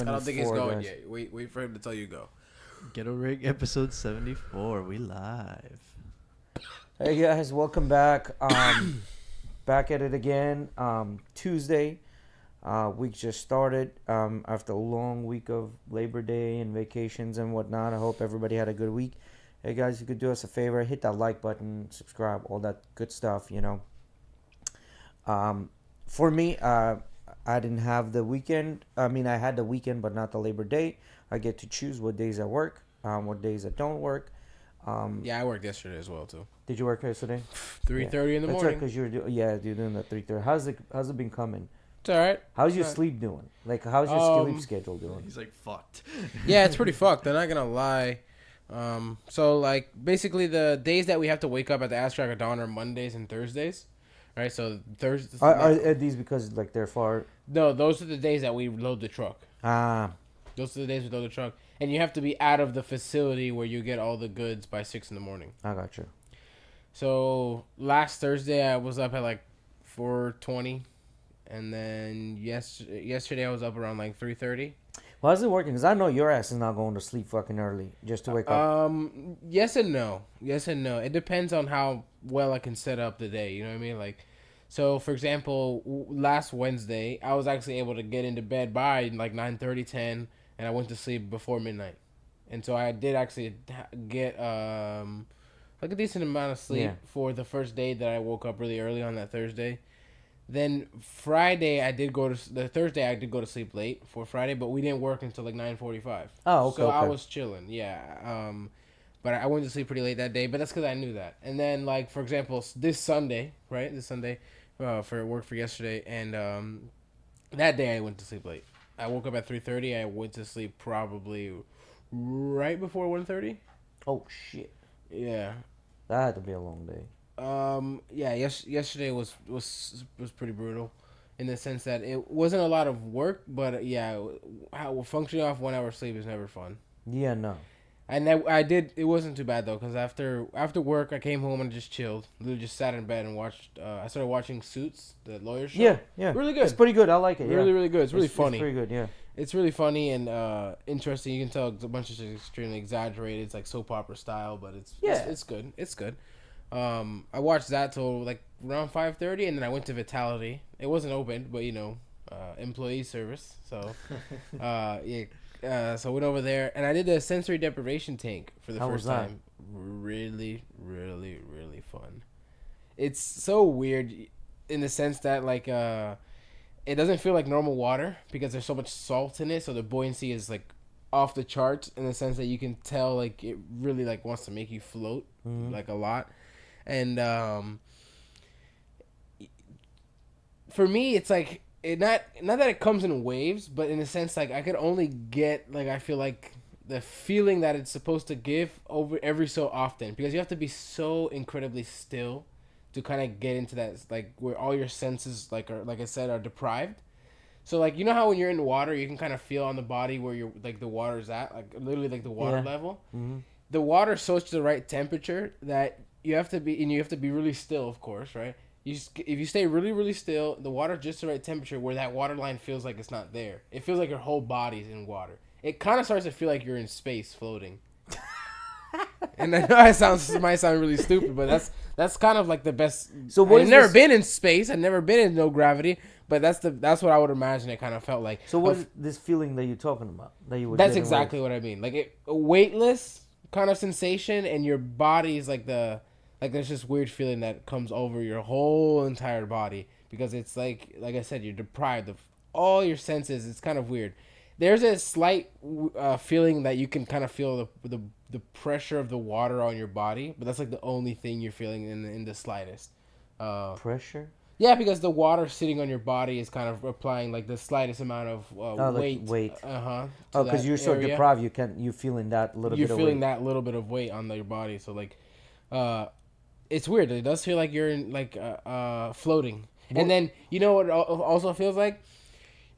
I don't think he's going guys. yet. Wait for him to tell you go. GhettoRig episode 74. We live. Hey guys, welcome back. Back at it again. Tuesday. Week just started. After a long week of Labor Day and vacations and whatnot. I hope everybody had a good week. Hey guys, if you could do us a favor, hit that like button, subscribe, all that good stuff. For me, I didn't have the weekend. I mean, I had the weekend, but not the Labor Day. I get to choose what days I work, what days I don't work. Yeah, I worked yesterday as well too. Did you work yesterday? 3:30 in the That's morning. right, because you're doing the 3:30. How's it been coming? It's all right. How's your sleep doing? Like, how's your sleep schedule doing? He's like, fucked. Yeah, it's pretty fucked. I'm not gonna lie. So like basically the days that we have to wake up at the ass crack of dawn are Mondays and Thursdays, right? So Thursdays. Are these because like they're far? No, those are the days that we load the truck. Ah, Those are the days we load the truck, and you have to be out of the facility where you get all the goods by 6 in the morning. I got you. So last Thursday I was up at like 4:20, and then yesterday I was up around like 3:30. Well, how's it working? Because I know your ass is not going to sleep fucking early just to wake up. Yes and no. Yes and no. It depends on how well I can set up the day. You know what I mean? Like, so for example, last Wednesday I was actually able to get into bed by like 9:30, 10, and I went to sleep before midnight, and so I did actually get like a decent amount of sleep for the first day that I woke up really early on that Thursday. Then Friday I did go to sleep late for Friday, but we didn't work until like 9:45. Oh, okay. So I okay. was chilling, yeah. But I went to sleep pretty late that day, but that's because I knew that. And then like for example, this Sunday, right? This Sunday, for work for yesterday, and that day I went to sleep late. I woke up at 3:30. I went to sleep probably right before 1:30. Oh shit! Yeah. That had to be a long day. Yeah, yesterday was pretty brutal in the sense that it wasn't a lot of work, but yeah, how functioning off 1 hour sleep is never fun. Yeah, no. And I did, it wasn't too bad though, because after work I came home and just chilled. Literally just sat in bed and watched, I started watching Suits, the lawyer show. Yeah. Really good. It's pretty good. I like it. Really, yeah. really good. It's really funny. It's pretty good, yeah. It's really funny and interesting. You can tell it's a bunch of shit extremely exaggerated. It's like soap opera style, but it's good. It's good. I watched that till like around 5:30, and then I went to Vitality. It wasn't open, but employee service. So, so I went over there, and I did the sensory deprivation tank for the first time. Really, really, really fun. It's so weird in the sense that like it doesn't feel like normal water because there's so much salt in it, so the buoyancy is like off the charts in the sense that you can tell like it really like wants to make you float like a lot. And for me, it's like not that it comes in waves, but in a sense, like I could only get like I feel like the feeling that it's supposed to give over every so often, because you have to be so incredibly still to kind of get into that like where all your senses like are, like I said, are deprived. So like, you know how when you're in the water, you can kind of feel on the body where you're like the water's at, like literally like the water level. Mm-hmm. The water's so to the right temperature that you have to be really still, of course, right? If you stay really, really still, the water just the right temperature where that water line feels like it's not there. It feels like your whole body's in water. It kind of starts to feel like you're in space floating. And I know it might sound really stupid, but that's kind of like the best. So I've never been in space. I've never been in no gravity, but that's what I would imagine it kind of felt like. So what is this feeling that you're talking about? That's exactly what I mean. Like a weightless kind of sensation, and your body's like there's this weird feeling that comes over your whole entire body because it's like I said, you're deprived of all your senses. It's kind of weird. There's a slight feeling that you can kind of feel the pressure of the water on your body, but that's like the only thing you're feeling in the slightest. Pressure? Yeah, because the water sitting on your body is kind of applying like the slightest amount of weight. Like weight. Oh, because you're so deprived, you're feeling that little bit of weight. You're feeling that little bit of weight on your body, so like, it's weird. It does feel like you're in like floating. What? And then you know what it also feels like?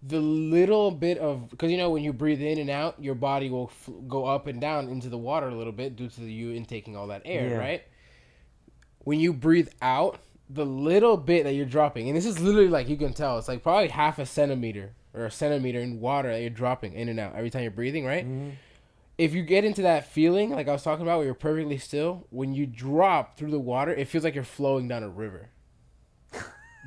The little bit of, because when you breathe in and out, your body will go up and down into the water a little bit due to you intaking all that air, right? When you breathe out, the little bit that you're dropping, and this is literally like you can tell, it's like probably half a centimeter or a centimeter in water that you're dropping in and out every time you're breathing, right? Mm-hmm. If you get into that feeling, like I was talking about, where you're perfectly still, when you drop through the water, it feels like you're flowing down a river.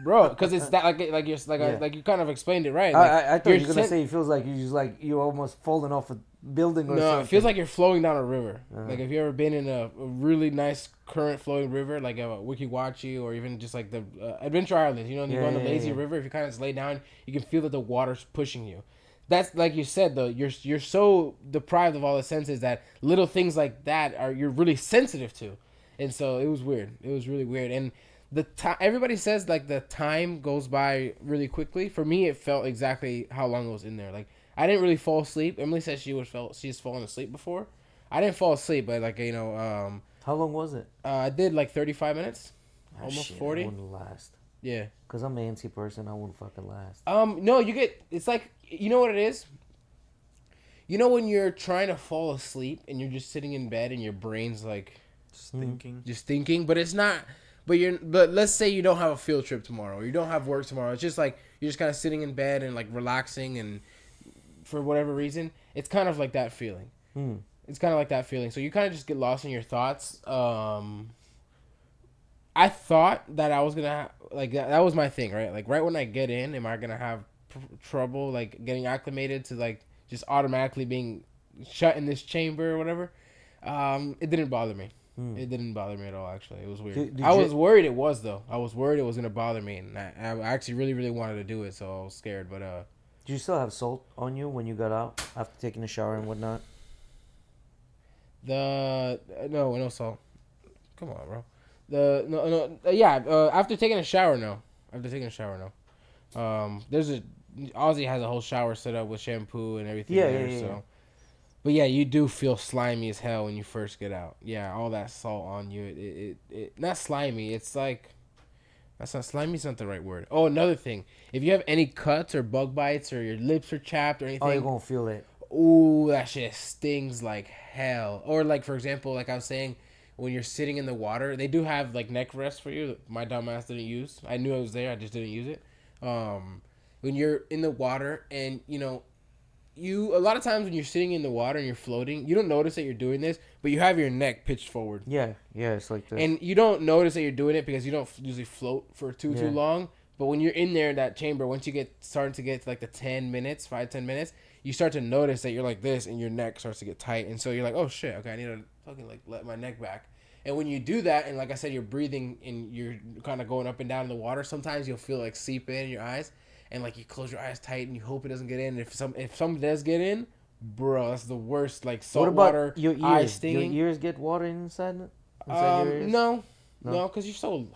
Bro, because it's that like you're Yeah. like you kind of explained it right. I thought you're you were gonna sen- say it feels like you're almost falling off a building or no, something. it feels like you're flowing down a river. Uh-huh. Like if you ever been in a really nice current flowing river, like a Wikiwachi or even just like the Adventure Islands, you know, when you go on the lazy river, if you kind of just lay down, you can feel that the water's pushing you. That's like you said though. You're so deprived of all the senses that little things like that you're really sensitive to, and so it was weird. It was really weird, and the time everybody says like the time goes by really quickly. For me, it felt exactly how long I was in there. Like I didn't really fall asleep. Emily said she's fallen asleep before. I didn't fall asleep, but like How long was it? I did like 35 minutes, almost Shit, 40. I wouldn't last. Yeah. Cause I'm an antsy person. I wouldn't fucking last. No, it's like, you know what it is? You know when you're trying to fall asleep and you're just sitting in bed and your brain's like Just thinking. just thinking, but it's not. But let's say you don't have a field trip tomorrow, or you don't have work tomorrow. It's just like you're just kind of sitting in bed and like relaxing, and for whatever reason, it's kind of like that feeling. Hmm. It's kind of like that feeling. So you kind of just get lost in your thoughts. I thought that I was gonna like that was my thing, right? Like right when I get in, am I gonna have trouble like getting acclimated to like just automatically being shut in this chamber or whatever? It didn't bother me. It didn't bother me at all. Actually, it was weird. I was worried it was though. I was worried it was gonna bother me, and I actually really really wanted to do it, so I was scared. But Did you still have salt on you when you got out after taking a shower and whatnot? no salt. Come on, bro. After taking a shower, no. Ozzy has a whole shower set up with shampoo and everything. Yeah. But yeah, you do feel slimy as hell when you first get out. Yeah, all that salt on you. It not slimy. It's like, that's not slimy. It's not the right word. Oh, another thing. If you have any cuts or bug bites or your lips are chapped or anything, Oh, you're gonna feel it. ooh, that shit stings like hell. Or like, for example, like I was saying, when you're sitting in the water, they do have like neck rests for you. My dumbass didn't use. I knew I was there. I just didn't use it. When you're in the water and you a lot of times when you're sitting in the water and you're floating, you don't notice that you're doing this, but you have your neck pitched forward. Yeah, it's like this. And you don't notice that you're doing it because you don't usually float for too long. But when you're in there in that chamber, once you starting to get to like the 10 minutes, you start to notice that you're like this and your neck starts to get tight. And so you're like, oh shit, okay, I need to fucking like let my neck back. And when you do that, and like I said, you're breathing and you're kind of going up and down in the water, sometimes you'll feel like seep in your eyes. And like you close your eyes tight and you hope it doesn't get in. And if some does get in, bro, that's the worst. Like salt water, your ears? eye stinging. Your ears get water inside your ears? No, because you're so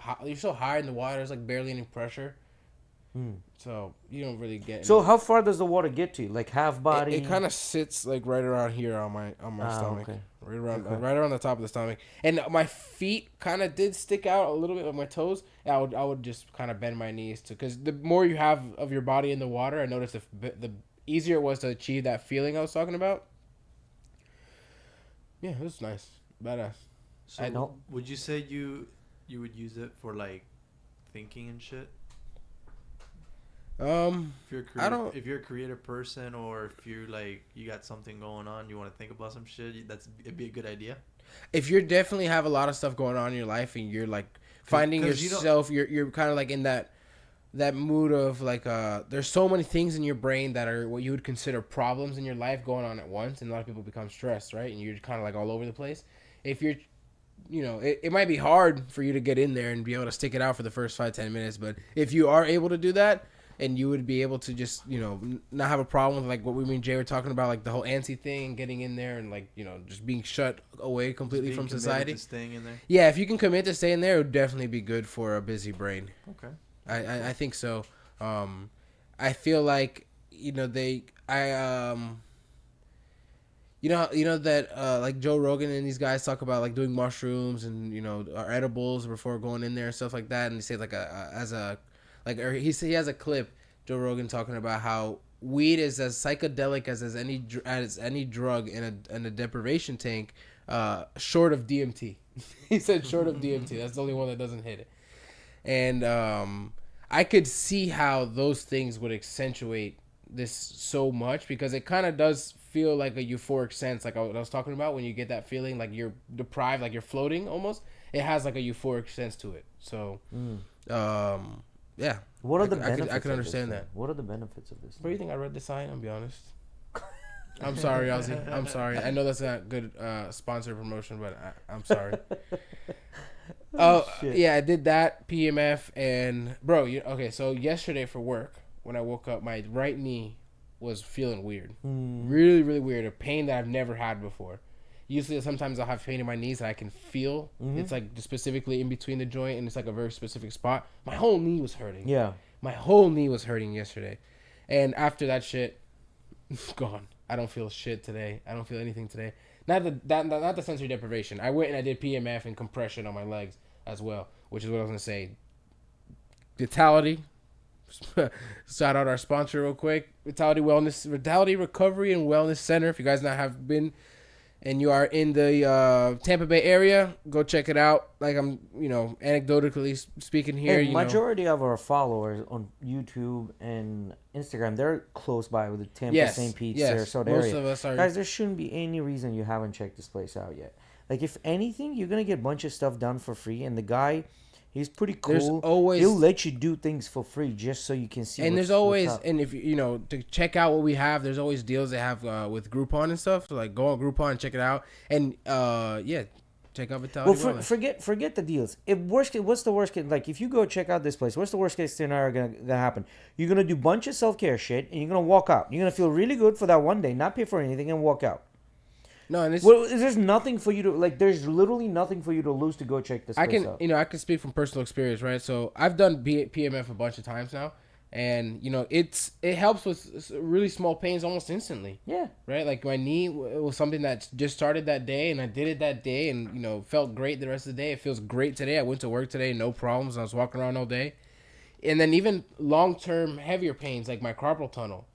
high in the water. There's like barely any pressure, so you don't really get. So how far does the water get to you? Like half body? It kind of sits like right around here on my stomach, okay. right around the top of the stomach, and my feet kind of did stick out a little bit with my toes. I would just kind of bend my knees too, because the more you have of your body in the water, I noticed the easier it was to achieve that feeling I was talking about. Yeah, it was nice, badass. So would you say you would use it for like thinking and shit? If you're a creative person, or if you're like you got something going on, you want to think about some shit, it'd be a good idea. If you definitely have a lot of stuff going on in your life and you're like finding yourself, you're kind of like in that mood of like there's so many things in your brain that are what you would consider problems in your life going on at once, and a lot of people become stressed, right? And you're kind of like all over the place. If you're it might be hard for you to get in there and be able to stick it out for the first 5-10 minutes, but if you are able to do that, and you would be able to just, not have a problem with like what me and Jay were talking about, like the whole antsy thing, getting in there and like, just being shut away completely from society. To staying in there. Yeah, if you can commit to staying there, it would definitely be good for a busy brain. Okay. I think so. I feel like, like Joe Rogan and these guys talk about like doing mushrooms and, or edibles before going in there and stuff like that. And they say like he has a clip, Joe Rogan, talking about how weed is as psychedelic as any drug in a deprivation tank, short of DMT. He said short of DMT. That's the only one that doesn't hit it. And I could see how those things would accentuate this so much because it kind of does feel like a euphoric sense, like I was talking about when you get that feeling like you're deprived, like you're floating almost. It has like a euphoric sense to it. So, yeah. What are the benefits? I could understand that. What are the benefits of this? What do you think? I read the sign. I'll be honest. I'm sorry, Ozzy. I'm sorry. I know that's not good sponsor promotion, but I'm sorry. Yeah, I did that PMF and bro. Okay, so yesterday for work when I woke up, my right knee was feeling weird, really, really weird. A pain that I've never had before. Usually, sometimes I'll have pain in my knees that I can feel. It's like specifically in between the joint, and it's like a very specific spot. My whole knee was hurting. Yeah, my whole knee was hurting yesterday, and after that shit, gone. I don't feel shit today. I don't feel anything today. Not the sensory deprivation. I went and I did PMF and compression on my legs as well, which is what I was gonna say. Vitality. Shout out our sponsor real quick. Vitality Recovery and Wellness Center. If you guys not have been and you are in the Tampa Bay area, go check it out. Like I'm, anecdotally speaking here. Hey, majority of our followers on YouTube and Instagram, they're close by with the Tampa, St. Pete, Sarasota area. Most of us are. Guys, there shouldn't be any reason you haven't checked this place out yet. Like, if anything, you're going to get a bunch of stuff done for free. And the guy, he's pretty cool. He'll let you do things for free just so you can see and there's always, and if, to check out what we have, there's always deals they have with Groupon and stuff. So, like, go on Groupon and check it out. And, check out Vitality Wellness. Forget the deals. What's the worst case? Like, if you go check out this place, what's the worst case scenario gonna happen? You're gonna do a bunch of self-care shit, and you're gonna walk out. You're gonna feel really good for that one day, not pay for anything, and walk out. No, and there's nothing for you to like. There's literally nothing for you to lose to go check this place out. I can speak from personal experience, right? So I've done PMF a bunch of times now, and it helps with really small pains almost instantly. Yeah. Right. Like my knee was something that just started that day, and I did it that day, and felt great the rest of the day. It feels great today. I went to work today, no problems. I was walking around all day, and then even long-term heavier pains like my carpal tunnel.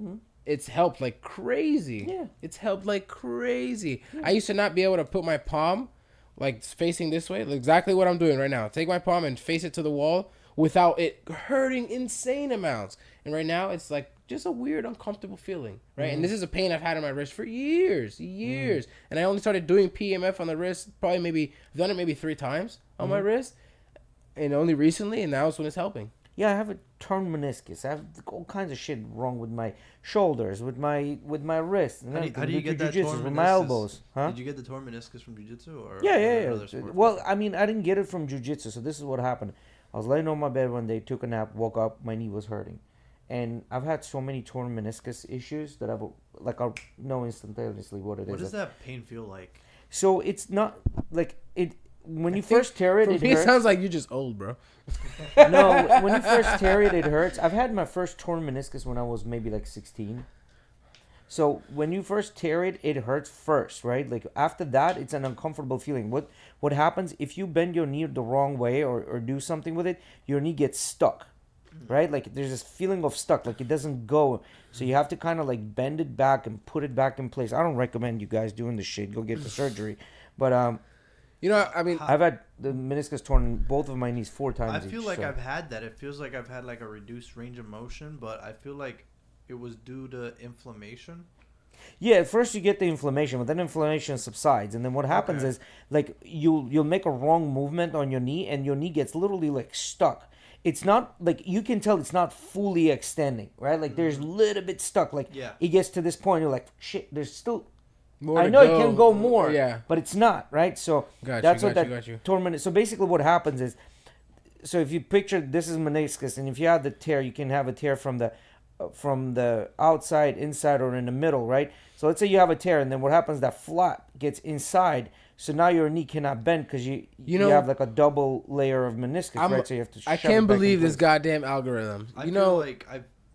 Mm-hmm. It's helped like crazy. Yeah. It's helped like crazy. Yeah. I used to not be able to put my palm like facing this way, like exactly what I'm doing right now. Take my palm and face it to the wall without it hurting insane amounts. And right now it's like just a weird, uncomfortable feeling, right? Mm-hmm. And this is a pain I've had in my wrist for years. And I only started doing PMF on the wrist I've done it maybe 3 times on my wrist, and only recently, and now it's when it's helping. Yeah, I have a torn meniscus. I have all kinds of shit wrong with my shoulders, with my wrists. And how do you get that torn meniscus? With my elbows. Huh? Did you get the torn meniscus from jiu-jitsu? Or yeah. Well, I mean, I didn't get it from jiu-jitsu, so this is what happened. I was laying on my bed one day, took a nap, woke up, my knee was hurting. And I've had so many torn meniscus issues that I'll know instantaneously what it is. What does that pain feel like? So it's not like it... When you first tear it, it hurts. It sounds like you're just old, bro. No, when you first tear it, it hurts. I've had my first torn meniscus when I was maybe like 16. So when you first tear it, it hurts first, right? Like after that, it's an uncomfortable feeling. What happens if you bend your knee the wrong way or do something with it, your knee gets stuck, right? Like there's this feeling of stuck, like it doesn't go. So you have to kind of like bend it back and put it back in place. I don't recommend you guys doing this shit. Go get the surgery. But I mean, I've had the meniscus torn in both of my knees 4 times. I feel like I've had that. It feels like I've had like a reduced range of motion, but I feel like it was due to inflammation. Yeah, at first you get the inflammation, but then inflammation subsides, and then what happens is like you'll make a wrong movement on your knee, and your knee gets literally like stuck. It's not like you can tell it's not fully extending, right? Like there's a little bit stuck. Like it gets to this point, you're like, shit, there's still. I know it can go more, but it's not, right? So that's what that torn. So basically what happens is, so if you picture this is meniscus, and if you have the tear, you can have a tear from the outside, inside, or in the middle, right? So let's say you have a tear, and then what happens, that flap gets inside, so now your knee cannot bend because you have like a double layer of meniscus, right? So you have to I can't believe this goddamn algorithm. I feel like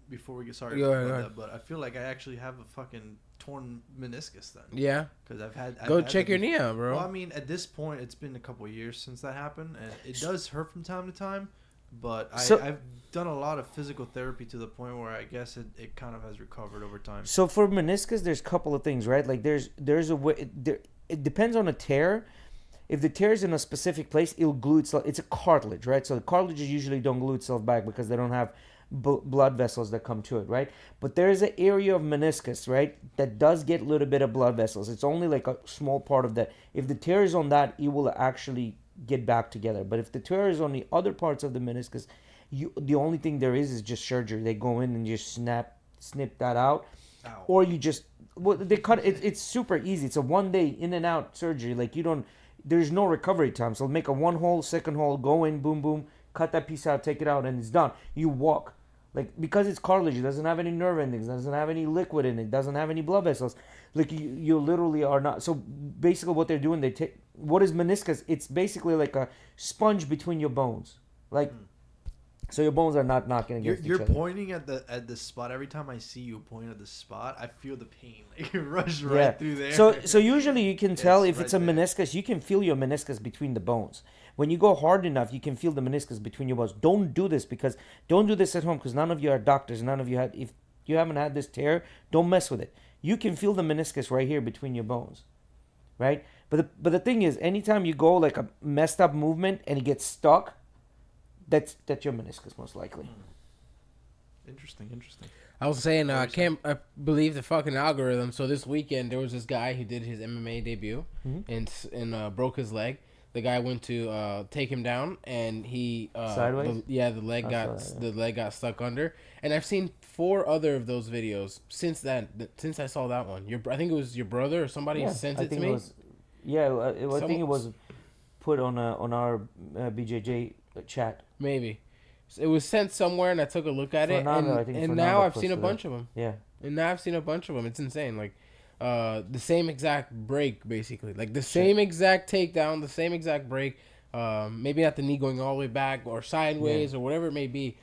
before we get started about that, but I feel like I actually have a fucking torn meniscus then. Yeah. Because I've had check your knee out, bro. Well, I mean, at this point, it's been a couple of years since that happened, and it does hurt from time to time. But I've done a lot of physical therapy to the point where I guess it kind of has recovered over time. So for meniscus, there's a couple of things, right? Like there's a way. It depends on a tear. If the tear is in a specific place, it'll glue itself. It's a cartilage, right? So the cartilages usually don't glue itself back because they don't have blood vessels that come to it, right? But there is an area of meniscus, right, that does get a little bit of blood vessels. It's only like a small part of that. If the tear is on that, it will actually get back together. But if the tear is on the other parts of the meniscus, the only thing there is just surgery. They go in and just snip that out. Ow. Or you just, well, they cut it. It's super easy. It's a 1 day in and out surgery. Like, you don't, there's no recovery time. So make a 1 hole, 2nd hole, go in, boom, boom, cut that piece out, take it out, and it's done. You walk. Like, because it's cartilage, it doesn't have any nerve endings, doesn't have any liquid in it, doesn't have any blood vessels. Like, you literally are not. So basically what they're doing, they take, what is meniscus? It's basically like a sponge between your bones. Like, so your bones are not knocking against each other. You're pointing at the spot. Every time I see you point at the spot, I feel the pain. Like, it rushes right through there. So usually you can tell if it's a there. meniscus. You can feel your meniscus between the bones. When you go hard enough, you can feel the meniscus between your bones. Don't do this at home, because none of you are doctors. None of you had. If you haven't had this tear, don't mess with it. You can feel the meniscus right here between your bones, right? But the thing is, anytime you go like a messed up movement and it gets stuck, that's your meniscus most likely. Interesting. I was saying, I can't believe the fucking algorithm. So this weekend, there was this guy who did his MMA debut and broke his leg. The guy went to take him down, and he sideways. the leg got stuck under. And I've seen 4 other of those videos since I saw that one. I think it was your brother or somebody sent it to me. I think it was put on our BJJ chat. Maybe it was sent somewhere, and I took a look at it, and now I've seen a bunch of them. Yeah, and now I've seen a bunch of them. It's insane. Like, the same exact break, basically, like the same exact takedown, the same exact break. Maybe not the knee going all the way back or sideways or whatever it may be.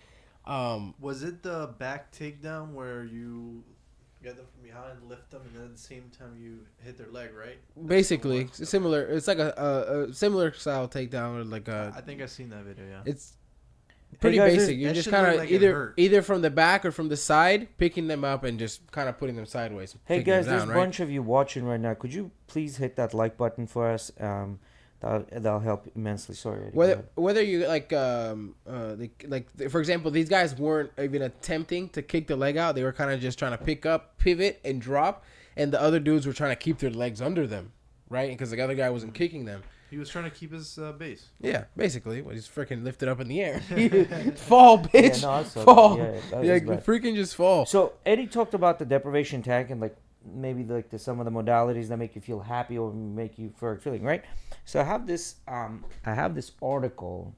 Was it the back takedown where you get them from behind, lift them, and then at the same time you hit their leg, right? Basically, it's similar. It's like a similar style takedown, or like a. I think I've seen that video. Yeah. It's pretty basic. You're just kind of like either from the back or from the side, picking them up and just kind of putting them sideways. Hey guys, there's a bunch of you watching right now. Could you please hit that like button for us? That'll help immensely. Sorry. Whether you like for example, these guys weren't even attempting to kick the leg out. They were kind of just trying to pick up, pivot, and drop. And the other dudes were trying to keep their legs under them, right? Because the other guy wasn't kicking them. He was trying to keep his base. Yeah, basically. Well, he's freaking lifted up in the air. Fall, bitch. Fall. Yeah, freaking just fall. So Eddie talked about the deprivation tank and like maybe like some of the modalities that make you feel happy or make you for feeling, right? So I have this article.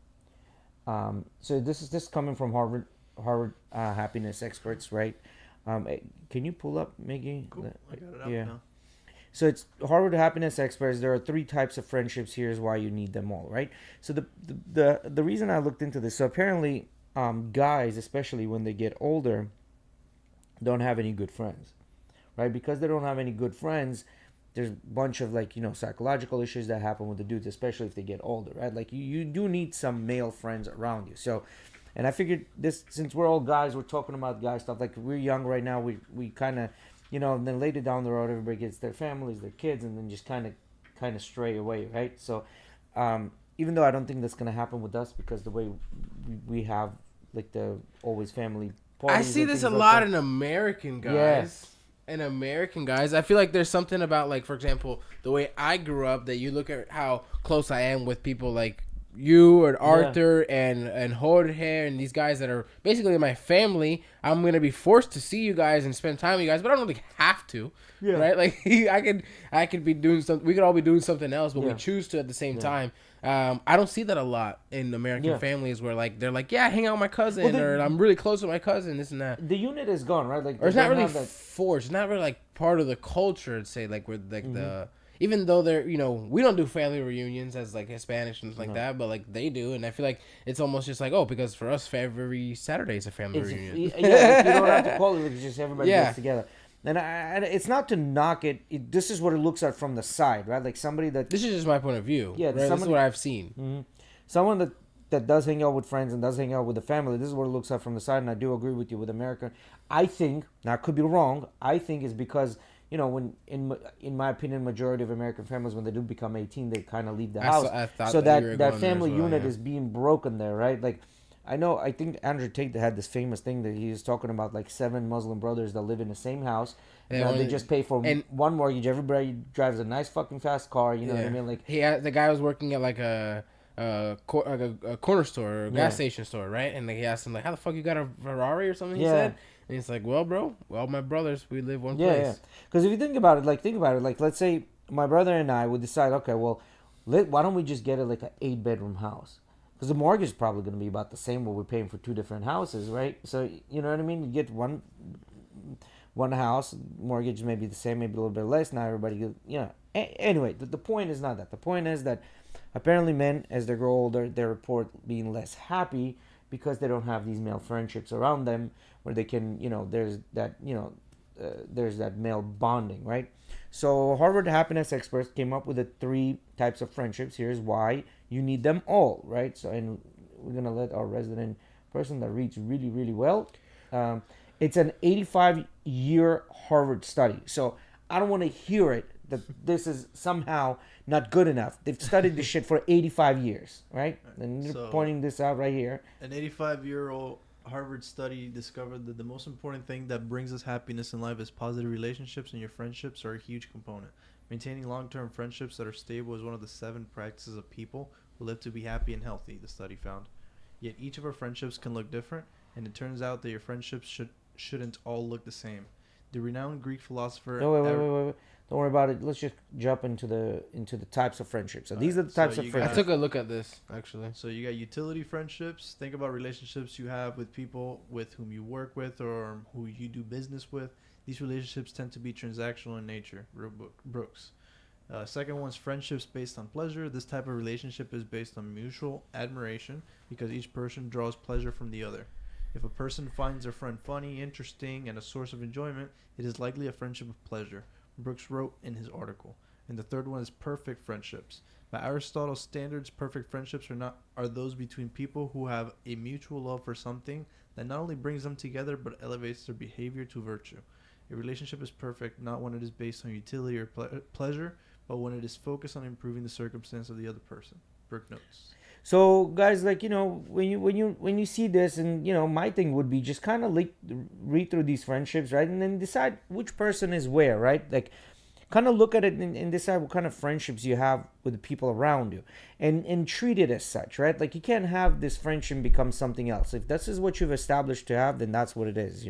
So this is coming from Harvard happiness experts, right? Can you pull up, Miggy? Cool. I got it up now. So it's Harvard happiness experts. There are 3 types of friendships. Here's why you need them all, right? So the reason I looked into this, so apparently guys, especially when they get older, don't have any good friends, right? Because they don't have any good friends, there's a bunch of like, psychological issues that happen with the dudes, especially if they get older, right? Like you do need some male friends around you. So, and I figured this, since we're all guys, we're talking about guy stuff. Like we're young right now, we kind of, and then later down the road, everybody gets their families, their kids, and then just kind of stray away, right? So, even though I don't think that's gonna happen with us because the way we have like the always family parties. I see this a lot in American guys. Yes. In American guys, I feel like there's something about, like, for example, the way I grew up, that you look at how close I am with people like you and Arthur and Jorge and these guys that are basically my family. I'm gonna be forced to see you guys and spend time with you guys, but I don't really have to, right? Like I could be doing something. We could all be doing something else, but we choose to at the same time. I don't see that a lot in American families where like they're like, hang out with my cousin, or I'm really close with my cousin, this and that. The unit is gone, right? Like, or it's not really forced. It's not really like part of the culture. I'd say like we're like the. Even though they're, we don't do family reunions as like Hispanics and like that, but like they do, and I feel like it's almost just like, because for us, every Saturday is a family reunion. You don't have to call it; it's just everybody gets together. And it's not to knock it. This is what it looks like from the side, right? Like somebody that. This is just my point of view. Yeah, right? This is what I've seen. Mm-hmm. Someone that does hang out with friends and does hang out with the family. This is what it looks like from the side, and I do agree with you with America. I think, now I could be wrong. I think it's because. When in my opinion, majority of American families, when they do become 18, they kind of leave the house. So that family unit is being broken there, right? Like, I think Andrew Tate had this famous thing that he was talking about, like 7 Muslim brothers that live in the same house. Yeah, They just pay for and- one mortgage. Everybody drives a nice fucking fast car. You know what I mean? Like, the guy was working at like a corner store or a gas station store, right? And like, he asked him like, "How the fuck you got a Ferrari or something?" He said, and he's like, "Well, bro, my brothers, we live one place." Yeah. Because if you think about it, like let's say my brother and I would decide, okay, well, why don't we just get it like an 8-bedroom house? Because the mortgage is probably going to be about the same what we're paying for 2 different houses, right? So you know what I mean? You get one house, mortgage may be the same, maybe a little bit less. Now everybody, Anyway, the point is not that. The point is that apparently men, as they grow older, they report being less happy because they don't have these male friendships around them where they can, there's that male bonding, right? So Harvard happiness experts came up with the 3 types of friendships. Here's why you need them all, right? So, and we're gonna let our resident person that reads really, really well. It's an 85-year Harvard study. So I don't want to hear it that this is somehow not good enough. They've studied this shit for 85 years, right? And you're pointing this out right here. An 85-year-old Harvard study discovered that the most important thing that brings us happiness in life is positive relationships, and your friendships are a huge component. Maintaining long-term friendships that are stable is one of the 7 practices of people who live to be happy and healthy, the study found. Yet each of our friendships can look different, and it turns out that your friendships shouldn't all look the same. The renowned Greek philosopher... No, wait. Don't worry about it. Let's just jump into the types of friendships. So these are the types of friendships. I took a look at this, actually. So you got utility friendships. Think about relationships you have with people with whom you work with or who you do business with. These relationships tend to be transactional in nature. Brooks. Second one's friendships based on pleasure. This type of relationship is based on mutual admiration because each person draws pleasure from the other. If a person finds their friend funny, interesting, and a source of enjoyment, it is likely a friendship of pleasure. Brooks wrote in his article. And the third one is perfect friendships. By Aristotle's standards, perfect friendships are those between people who have a mutual love for something that not only brings them together but elevates their behavior to virtue. A relationship is perfect not when it is based on utility or pleasure, but when it is focused on improving the circumstance of the other person. Brooke notes. So guys, like, when you see this, and my thing would be just kind of read through these friendships, right, and then decide which person is where, right? Like, kind of look at it and decide what kind of friendships you have with the people around you, and treat it as such, right? Like, you can't have this friendship become something else. If this is what you've established to have, then that's what it is,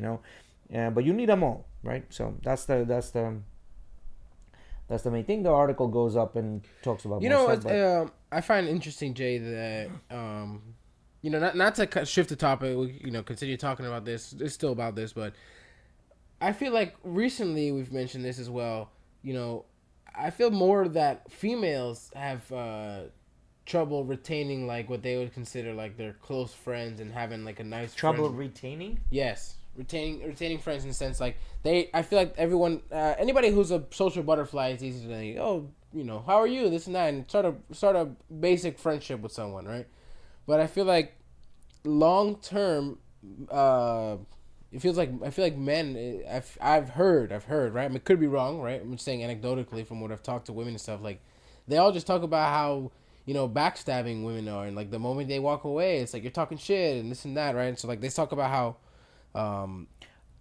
but you need them all, right? So that's the main thing. The article goes up and talks about. I find it interesting, Jay, that not to shift the topic. We, continue talking about this. It's still about this, but I feel like recently we've mentioned this as well. I feel more that females have trouble retaining like what they would consider like their close friends and having like a nice trouble friend. retaining. Yes. Retaining friends in the sense like I feel like everyone anybody who's a social butterfly, it's easy to like, how are you, this and that, and start a basic friendship with someone, right? But I feel like long term I feel like men, I've heard, right? I mean, it could be wrong, right? I'm just saying anecdotally from what I've talked to women and stuff, like they all just talk about how backstabbing women are, and like the moment they walk away, it's like you're talking shit and this and that, right? And so like they talk about how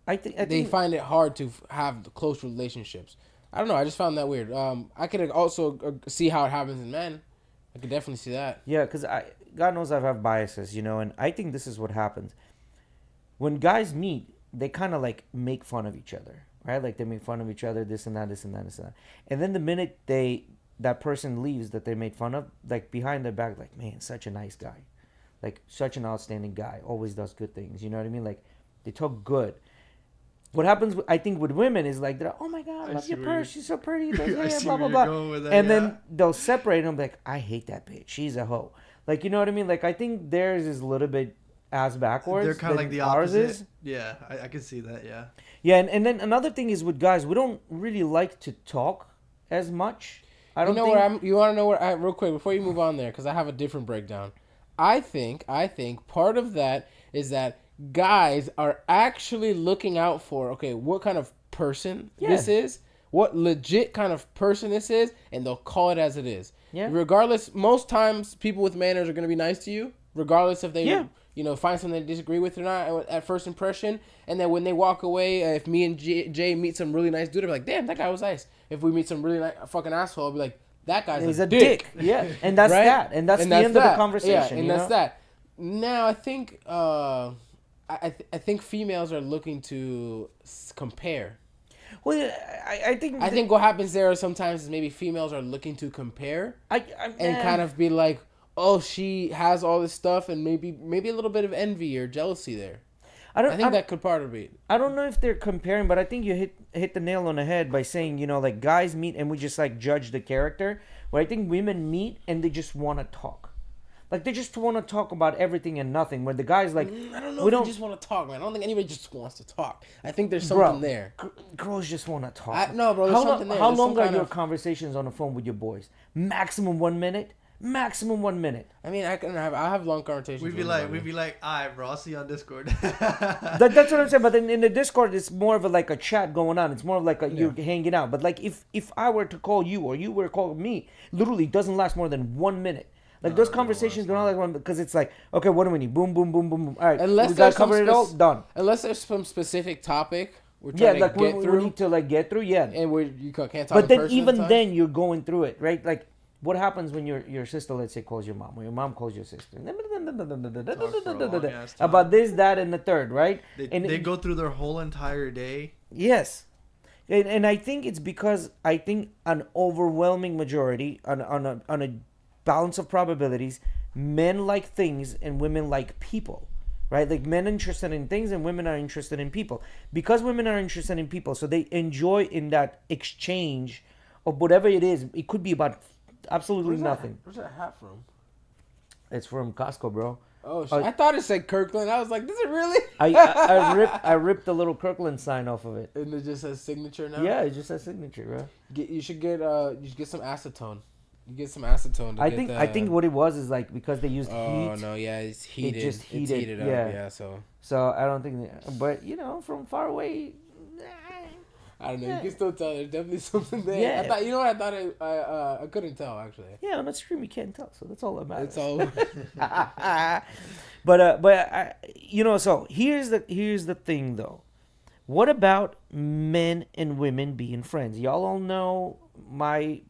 I think they find it hard to have close relationships. I don't know. I just found that weird. I could also see how it happens in men. I could definitely see that. Yeah, because God knows I have biases, and I think this is what happens. When guys meet, they kind of like make fun of each other, right? Like they make fun of each other, this and that, this and that, this and that. And then the minute that person leaves that they made fun of, like behind their back, like, man, such a nice guy. Like such an outstanding guy. Always does good things. You know what I mean? Like they talk good. What happens, I think, with women is like, they're like, oh my God, I love your purse. She's so pretty. Blah, blah, blah. And then they'll separate them like, I hate that bitch. She's a hoe. Like, you know what I mean? Like, I think theirs is a little bit ass backwards. They're kind of like the opposite. Is. Yeah, I can see that, yeah. Yeah, and then another thing is with guys, we don't really like to talk as much. I don't think... You want to know where... real quick, before you move on there, because I have a different breakdown. I think part of that is that guys are actually looking out for, okay, what kind of person this is, what legit kind of person this is, and they'll call it as it is. Yeah. Regardless, most times people with manners are going to be nice to you, regardless if they find something they disagree with or not at first impression, and then when they walk away, if me and Jay meet some really nice dude, I'll be like, damn, that guy was nice. If we meet some really nice fucking asshole, I'll be like, that guy's He's a dick. Yeah, and that's right? that, and that's the end of the conversation. Yeah, and that's that. Now I think I think females are looking to compare. Well, I think what happens there sometimes is maybe females are looking to compare and kind of be like, oh, she has all this stuff, and maybe a little bit of envy or jealousy there. I think that could part of it. I don't know if they're comparing, but I think you hit the nail on the head by saying, like, guys meet and we just like judge the character. Where I think women meet and they just want to talk. Like, they just want to talk about everything and nothing. Where the guy's like, I don't know if they just want to talk, man. I don't think anybody just wants to talk. I think there's something there. Girls just want to talk. No, bro, there's something there. How long are your conversations on the phone with your boys? Maximum 1 minute? Maximum 1 minute. I mean, I have long conversations. We'd be like, alright, bro, I'll see you on Discord. That's what I'm saying. But then in the Discord, it's more of a chat going on. It's more of you're hanging out. But like if I were to call you or you were to call me, literally doesn't last more than 1 minute. Like those conversations don't last one because it's like, okay, what do we need? Boom, boom, boom, boom, boom. All right, unless we gotta cover it all. Done. Unless there's some specific topic we're trying to get through. We need to get through. Yeah, and you can't talk. But then even then you're going through it, right? Like. What happens when your sister, let's say, calls your mom, or your mom calls your sister? About this, that, and the third, right? They go through their whole entire day. Yes. And I think it's because I think an overwhelming majority, on a balance of probabilities, men like things and women like people. Right? Like men are interested in things and women are interested in people. Because women are interested in people, so they enjoy in that exchange of whatever it is. It could be about absolutely nothing. Where's that hat from? It's from Costco, bro. Oh, I thought it said Kirkland. I was like, does it really? I ripped the little Kirkland sign off of it. And it just says signature now? Yeah, it just says signature, bro. You should get some acetone. You get some acetone. I think what it was is like because they used heat. Oh no, yeah, it's heated. It just heated. It's heated up, yeah. So I don't think, but from far away. I don't know. Yeah. You can still tell. There's definitely something there. Yeah. I thought. You know what? I thought I couldn't tell actually. Yeah, on the stream you can't tell, so that's all that matters. It's all. but so here's the thing though. What about men and women being friends? Y'all all know my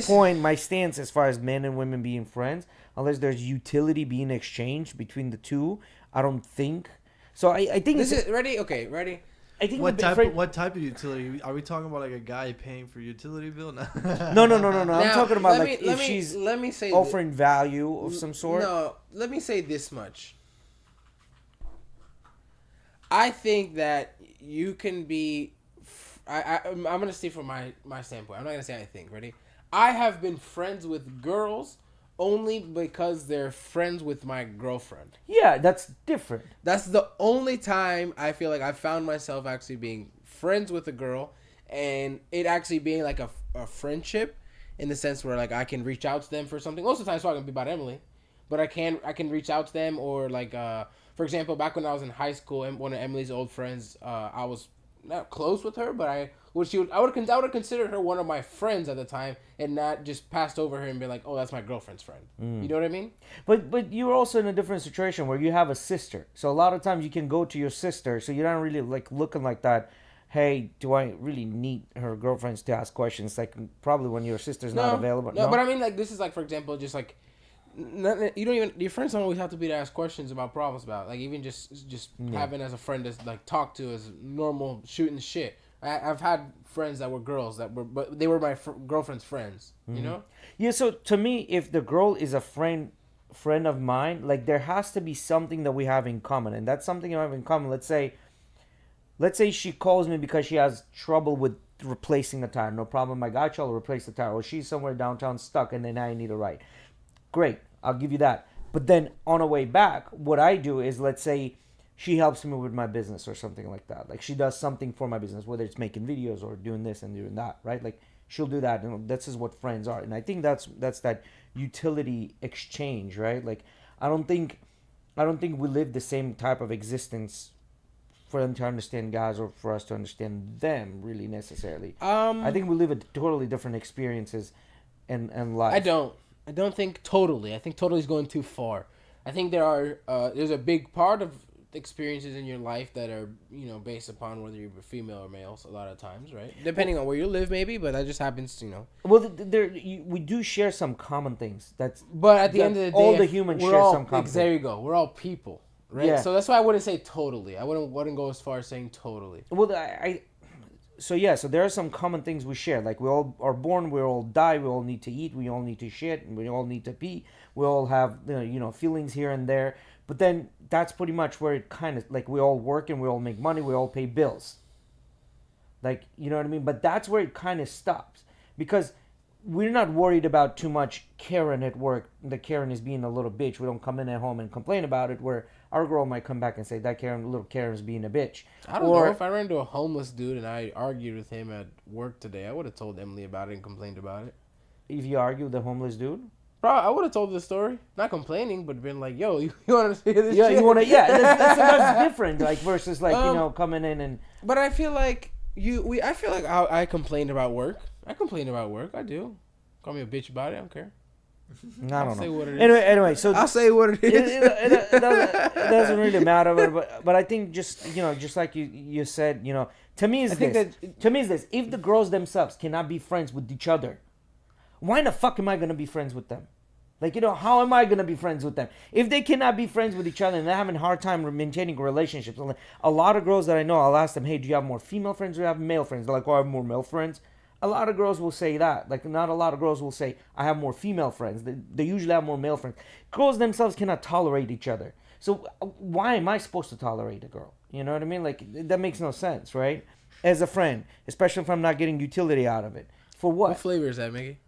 point, my stance as far as men and women being friends, unless there's utility being exchanged between the two. I don't think so. I think this is ready. Okay, ready. I think what type of utility are we talking about? Like a guy paying for utility bill? No. No. I'm talking about she's let me say offering value of some sort. No, let me say this much. I think that you can be. I'm gonna say from my standpoint. I'm not gonna say I think. Ready? I have been friends with girls only because they're friends with my girlfriend. Yeah, that's different. That's the only time I feel like I found myself actually being friends with a girl and it actually being like a friendship in the sense where like I can reach out to them for something. Most of the time it's not going to be about Emily, but I can reach out to them or like, for example, back when I was in high school and one of Emily's old friends, I was not close with her, but I would have considered her one of my friends at the time, and not just passed over her and be like, oh, that's my girlfriend's friend. You know what I mean? But you're also in a different situation where you have a sister, so a lot of times you can go to your sister, so you're not really like looking like that. Hey, do I really need her girlfriends to ask questions? Like probably when your sister's not available. No, but I mean like this is like for example, just like. You don't even your friends don't always have to be to ask questions about problems about like even just having as a friend to like talk to as normal shooting shit. I've had friends that were girls but they were my girlfriend's friends. You know? Yeah. So to me, if the girl is a friend of mine, like there has to be something that we have in common, and that's something I have in common. Let's say she calls me because she has trouble with replacing a tire. No problem. I got you. I'll replace the tire. Or she's somewhere downtown stuck, and then I need a ride. Great, I'll give you that. But then on her way back, what I do is, let's say she helps me with my business or something like that. Like she does something for my business, whether it's making videos or doing this and doing that, right? Like she'll do that. And this is what friends are. And I think that's that utility exchange, right? Like I don't think we live the same type of existence for them to understand guys or for us to understand them really necessarily. I think we live a totally different experiences and life. I don't. I don't think totally. I think totally is going too far. I think there's a big part of experiences in your life that are based upon whether you're female or male. A lot of times, right? Depending on where you live, maybe, but that just happens. Well, we do share some common things. But at the end of the day, all the humans share some common things. There you go. We're all people, right? Yeah. So that's why I wouldn't say totally. I wouldn't go as far as saying totally. Well, so there are some common things we share. Like we all are born, we all die, we all need to eat, we all need to shit, and we all need to pee. We all have feelings here and there. But then that's pretty much where it kind of like we all work and we all make money, we all pay bills. Like, you know what I mean? But that's where it kind of stops because we're not worried about too much Karen at work. The Karen is being a little bitch. We don't come in at home and complain about it. Where our girl might come back and say that little Karen is being a bitch. I don't know if I ran into a homeless dude and I argued with him at work today. I would have told Emily about it and complained about it. If you argue with the homeless dude. Bro, I would have told the story. Not complaining, but been like, yo, you want to hear this shit? You want to, that's different, like, versus, like, coming in and... But I feel like I complained about work. I do. Call me a bitch about it, I don't care. I don't know. Say what it is. Anyway, so... I'll say what it is. It doesn't really matter, but I think just like you said, to me is this. If the girls themselves cannot be friends with each other, why the fuck am I going to be friends with them? Like, how am I going to be friends with them? If they cannot be friends with each other and they're having a hard time maintaining relationships. A lot of girls that I know, I'll ask them, hey, do you have more female friends or do you have male friends? They're like, oh, I have more male friends. A lot of girls will say that. Like, not a lot of girls will say, I have more female friends. They usually have more male friends. Girls themselves cannot tolerate each other. So why am I supposed to tolerate a girl? You know what I mean? Like, that makes no sense, right? As a friend, especially if I'm not getting utility out of it. For what? What flavor is that, Mickey?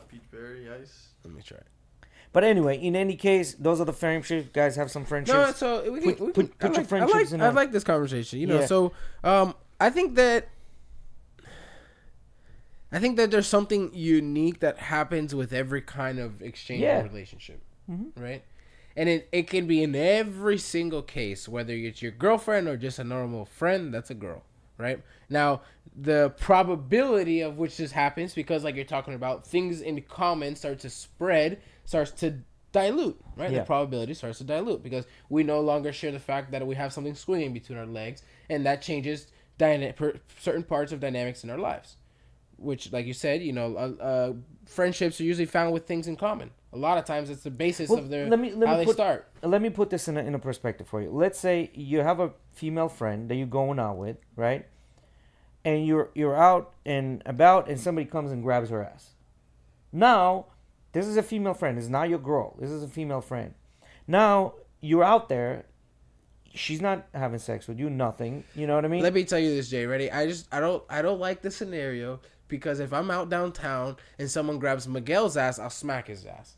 Peach berry ice. Let me try it. But anyway, in any case, those are the friendships. Guys, have some friendships. No, so we can put your friendships in. I like this conversation. So I think that there's something unique that happens with every kind of exchange or relationship, right? And it can be in every single case, whether it's your girlfriend or just a normal friend. That's a girl, right? Now, the probability of which this happens, because like you're talking about, things in common starts to dilute, right? Yeah. The probability starts to dilute because we no longer share the fact that we have something swinging between our legs, and that changes certain parts of dynamics in our lives. Which, like you said, friendships are usually found with things in common. A lot of times, it's the basis of their how they start. Let me put this in a perspective for you. Let's say you have a female friend that you're going out with, right? And you're out and about, and somebody comes and grabs her ass. Now, this is a female friend. It's not your girl. This is a female friend. Now you're out there. She's not having sex with you. Nothing. You know what I mean? Let me tell you this, Jay. Ready? I don't like the scenario because if I'm out downtown and someone grabs Miguel's ass, I'll smack his ass.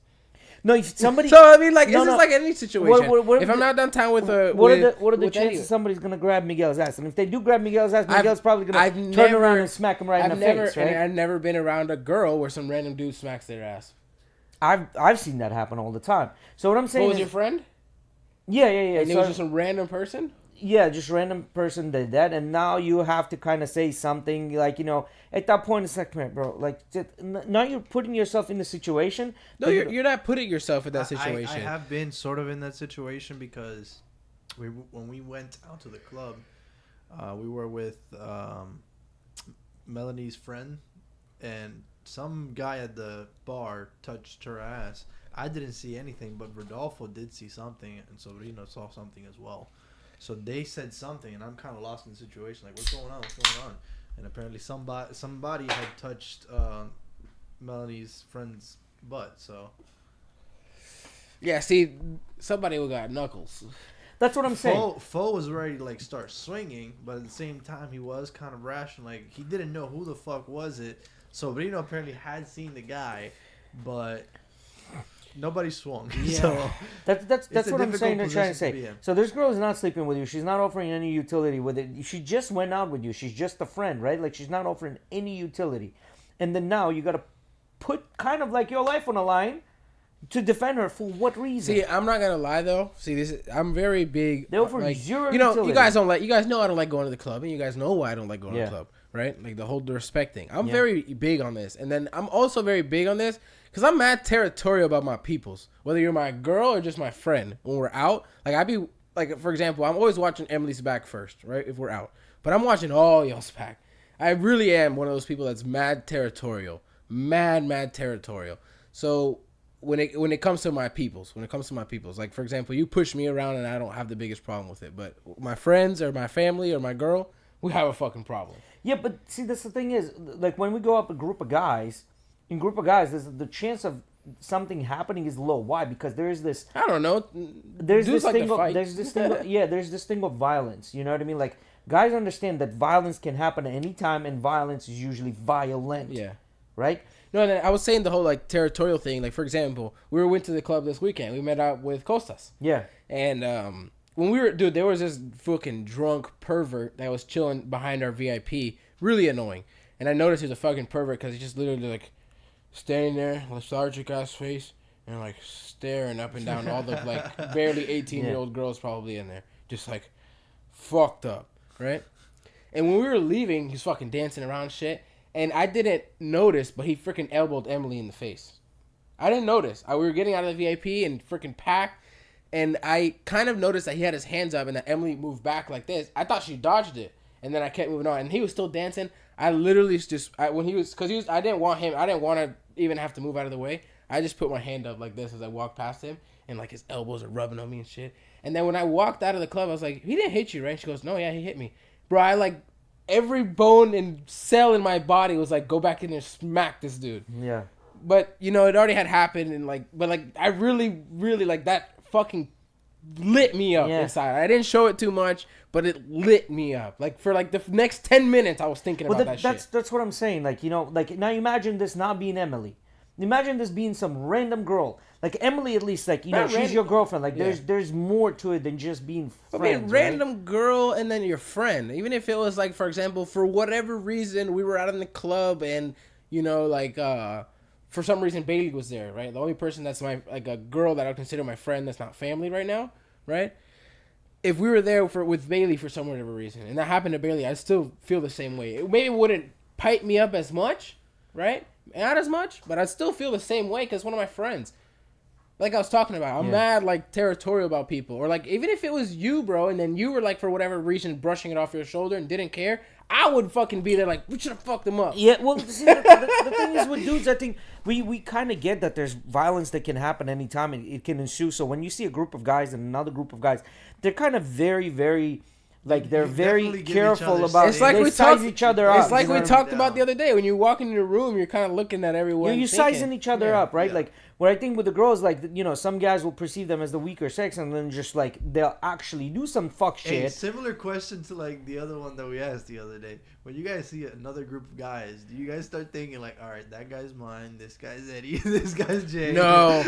No, if somebody. So I mean, like, it's just like any situation. If I'm not downtown with a, what are the chances somebody's gonna grab Miguel's ass? And if they do grab Miguel's ass, Miguel's probably gonna turn around and smack him right in the face, right? And I've never been around a girl where some random dude smacks their ass. I've seen that happen all the time. So what I'm saying was your friend? Yeah. And it was just a random person? Yeah, just random person did that, and now you have to kind of say something like, at that point it's like, man, bro, like, now you're putting yourself in the situation. No, you're not putting yourself in that situation. I have been sort of in that situation because when we went out to the club, we were with Melanie's friend, and some guy at the bar touched her ass. I didn't see anything, but Rodolfo did see something, and Sobrino saw something as well. So they said something, and I'm kind of lost in the situation. Like, what's going on? And apparently somebody had touched Melanie's friend's butt. So yeah, see, somebody who got knuckles. That's what I'm saying. Fo was ready to like start swinging, but at the same time he was kind of rational. Like, he didn't know who the fuck was it. Sobrino apparently had seen the guy, but nobody swung. Yeah. So that's what I'm saying. They're trying to say. So this girl is not sleeping with you. She's not offering any utility with it. She just went out with you. She's just a friend, right? Like, she's not offering any utility. And then now you got to put kind of like your life on the line to defend her. For what reason? See, I'm not gonna lie though. See, I'm very big. They offer zero utility. You guys know I don't like going to the club, and you guys know why I don't like going to the club, right? Like the whole respect thing. I'm very big on this, and then I'm also very big on this Because I'm mad territorial about my peoples. Whether you're my girl or just my friend. When we're out, like I be like, for example, I'm always watching Emily's back first, right? If we're out, but I'm watching all y'all's back. I really am one of those people that's mad territorial, mad territorial. So when it comes to my peoples, like for example, you push me around and I don't have the biggest problem with it, but my friends or my family or my girl, we have a fucking problem. Yeah, but see, that's the thing is, like when we go up a group of guys, there's the chance of something happening is low. Why? Because there's this. I don't know. There's Dudes this like thing. to fight. There's this thing. There's this thing of violence. You know what I mean? Like guys understand that violence can happen at any time, and violence is usually violent. Yeah. Right. No, and I was saying the whole like territorial thing. Like for example, we went to the club this weekend. We met up with Costas. Yeah. And when we were, dude, there was this fucking drunk pervert that was chilling behind our VIP. Really annoying. And I noticed he was a fucking pervert because he just literally like standing there, lethargic ass face, and like staring up and down all the like barely 18-year-old girls probably in there, just like fucked up, right? And when we were leaving, he's fucking dancing around and shit, and I didn't notice, but he freaking elbowed Emily in the face. I didn't notice. We were getting out of the VIP and freaking packed, and I kind of noticed that he had his hands up and that Emily moved back like this. I thought she dodged it, and then I kept moving on, and he was still dancing. I literally just I didn't want to even have to move out of the way. I just put my hand up like this as I walked past him, and like his elbows are rubbing on me and shit. And then when I walked out of the club, I was like, he didn't hit you, right? She goes, no, yeah, he hit me. Bro, I like every bone and cell in my body was like, go back in there and smack this dude. Yeah. But it already had happened, and I really like that fucking lit me up inside. I didn't show it too much, but it lit me up. Like for like the next 10 minutes, I was thinking about that shit. That's what I'm saying. Like like now imagine this not being Emily. Imagine this being some random girl. Like Emily, at least, like she's your girlfriend. Like there's more to it than just being friends. Random girl and then your friend. Even if it was like, for example, for whatever reason we were out in the club and for some reason Bailey was there, right? The only person that's a girl that I would consider my friend that's not family right now, right? If we were there with Bailey for some whatever reason, and that happened to Bailey, I still feel the same way. It maybe wouldn't pipe me up as much, right? Not as much, but I'd still feel the same way because one of my friends. Like I was talking about, I'm mad like territorial about people, or like even if it was you, bro, and then you were like for whatever reason brushing it off your shoulder and didn't care, I would fucking be there like we should have fucked them up. Yeah, well, see, the thing is with dudes, I think we kind of get that there's violence that can happen anytime and it can ensue. So when you see a group of guys and another group of guys, they're kind of very, very. Like they're very careful about. It's like they we size each other up. It's like we talked about the other day. When you walk into the room, you're kind of looking at everyone. You're sizing each other up, right? Yeah. Like what I think with the girls, like some guys will perceive them as the weaker sex, and then just like they'll actually do some fuck shit. Hey, similar question to like the other one that we asked the other day. When you guys see another group of guys, do you guys start thinking like, all right, that guy's mine, this guy's Eddie, this guy's Jay? No,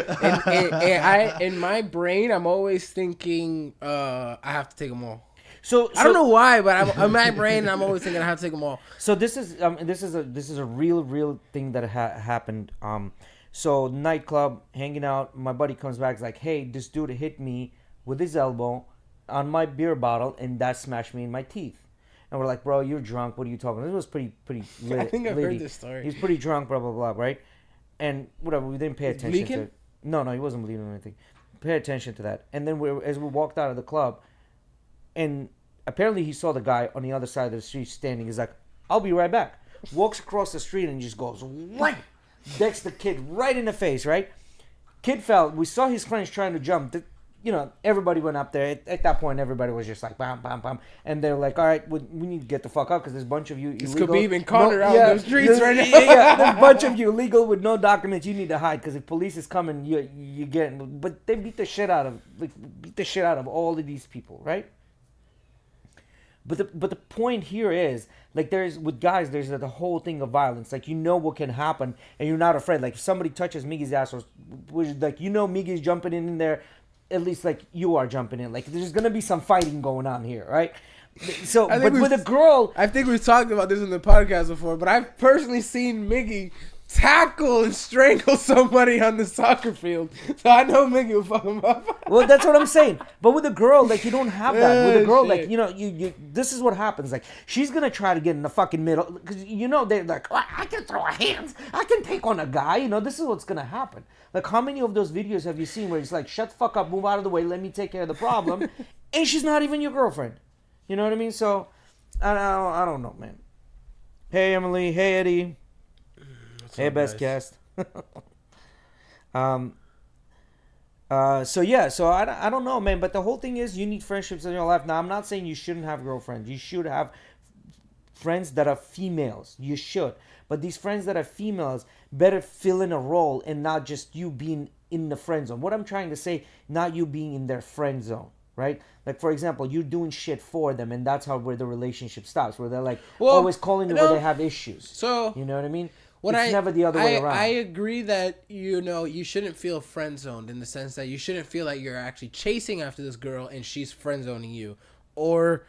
in my brain, I'm always thinking, I have to take them all. So I don't know why, but I'm in my brain, and I'm always thinking I have to take them all. So this is a real thing that happened. So nightclub, hanging out. My buddy comes back, is like, hey, this dude hit me with his elbow on my beer bottle, and that smashed me in my teeth. And we're like, bro, you're drunk. What are you talking about? This was pretty lit. I think I've heard this story. He's pretty drunk, blah blah blah, right? And whatever, we didn't pay attention to it. No, he wasn't bleeding or anything. Pay attention to that. And then as we walked out of the club, and apparently he saw the guy on the other side of the street standing. He's like, I'll be right back. Walks across the street and just goes, right. Decks the kid right in the face, right? Kid fell. We saw his friends trying to jump. Everybody went up there. At that point, everybody was just like, bam, bam, bam. And they're like, all right, we need to get the fuck up because there's a bunch of you illegal. It's Khabib and Conor out in the streets right now. There's a bunch of you illegal with no documents. You need to hide because if police is coming, you get. But they beat the shit out of all of these people, right? But the point here is like there's the whole thing of violence. Like what can happen and you're not afraid. Like if somebody touches Miggy's ass or like Miggy's jumping in there, at least like you are jumping in. Like there's gonna be some fighting going on here, right? So but with a girl, I think we've talked about this in the podcast before. But I've personally seen Miggy tackle and strangle somebody on the soccer field. So I know Mickey will fuck him up. Well, that's what I'm saying. But with a girl, like, you don't have that. With a girl, Shit. like, you this is what happens. Like, she's gonna try to get in the fucking middle because they're like, oh, I can throw hands, I can take on a guy. This is what's gonna happen. Like, how many of those videos have you seen where it's like, shut the fuck up, move out of the way, let me take care of the problem, and she's not even your girlfriend. You know what I mean? So, I don't know, man. Hey, Emily. Hey, Eddie. Hey, best guest. So I don't know, man. But the whole thing is, you need friendships in your life. Now, I'm not saying you shouldn't have girlfriends. You should have friends that are females. You should. But these friends that are females better fill in a role and not just you being in the friend zone. What I'm trying to say, not you being in their friend zone, right? Like, for example, you're doing shit for them, and that's where the relationship stops, where they're like always calling you where they have issues. So you know what I mean? It's never the other way around. I agree that you shouldn't feel friend zoned in the sense that you shouldn't feel like you're actually chasing after this girl and she's friend zoning you, or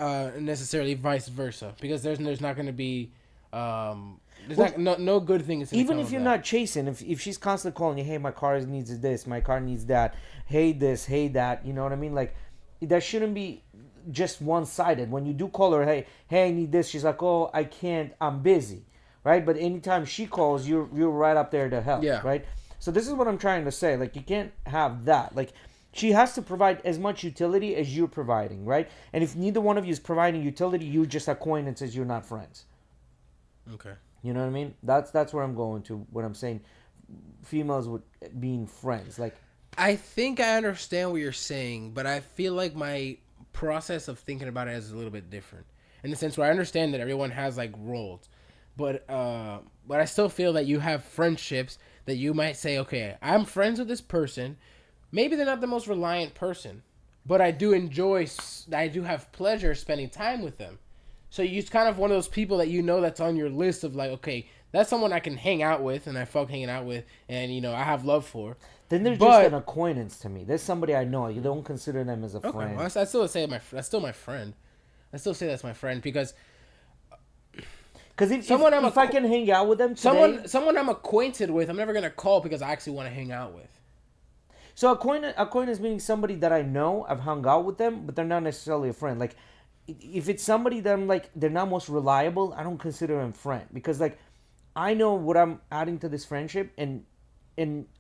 necessarily vice versa, because there's not going to be no good thing is even if you're not chasing, if she's constantly calling you, hey, my car needs this, my car needs that, hey this, hey that, you know what I mean? Like, that shouldn't be just one-sided. When you do call her, hey, I need this, she's like, oh, I can't, I'm busy. Right, but anytime she calls, you're right up there to help. Yeah. Right. So this is what I'm trying to say. Like, you can't have that. Like, she has to provide as much utility as you're providing. Right. And if neither one of you is providing utility, you just acquaintances. You're not friends. Okay. You know what I mean? That's where I'm going to when I'm saying females with being friends. Like, I think I understand what you're saying, but I feel like my process of thinking about it is a little bit different in the sense where I understand that everyone has like roles. But I still feel that you have friendships that you might say, okay, I'm friends with this person. Maybe they're not the most reliant person, but I do have pleasure spending time with them. So you're kind of one of those people that that's on your list of like, okay, that's someone I can hang out with and I fuck hanging out with and, I have love for. Then they're just an acquaintance to me. There's somebody I know. You don't consider them as a friend. Well, I still say that's still my friend. I still say that's my friend because... Because if I can hang out with them today... Someone I'm acquainted with, I'm never going to call because I actually want to hang out with. So acquaintance meaning somebody that I know, I've hung out with them, but they're not necessarily a friend. Like, if it's somebody that I'm like, they're not most reliable, I don't consider them friend. Because, like, I know what I'm adding to this friendship, and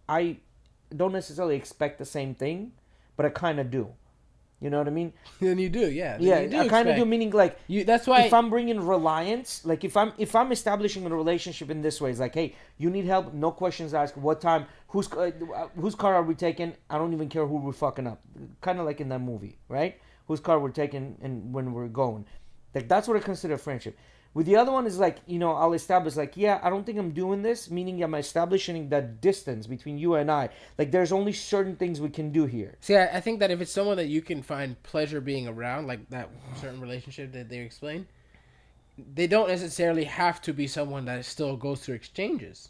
I don't necessarily expect the same thing, but I kind of do. You know what I mean? Then you do, yeah. I kind of do, meaning like that's why if I'm bringing reliance, like if I'm establishing a relationship in this way, it's like, hey, you need help, no questions asked. What time? Whose car are we taking? I don't even care who we're fucking up. Kind of like in that movie, right? Whose car we're taking and when we're going. Like, that's what I consider friendship. With the other one is like, I'll establish like, yeah, I don't think I'm doing this, meaning I'm establishing that distance between you and I. Like, there's only certain things we can do here. See, I think that if it's someone that you can find pleasure being around, like that certain relationship that they explain, they don't necessarily have to be someone that still goes through exchanges.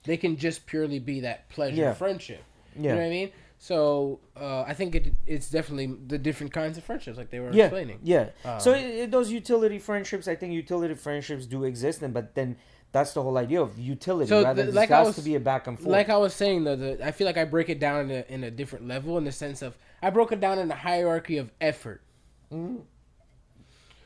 They can just purely be that pleasure friendship. You know what I mean? So I think it's definitely the different kinds of friendships, like they were explaining. Yeah. So those utility friendships, I think utility friendships do exist, but then that's the whole idea of utility. So rather than like has to be a back and forth. Like I was saying, though, I feel like I break it down in a different level in the sense of I broke it down in a hierarchy of effort. Mm-hmm.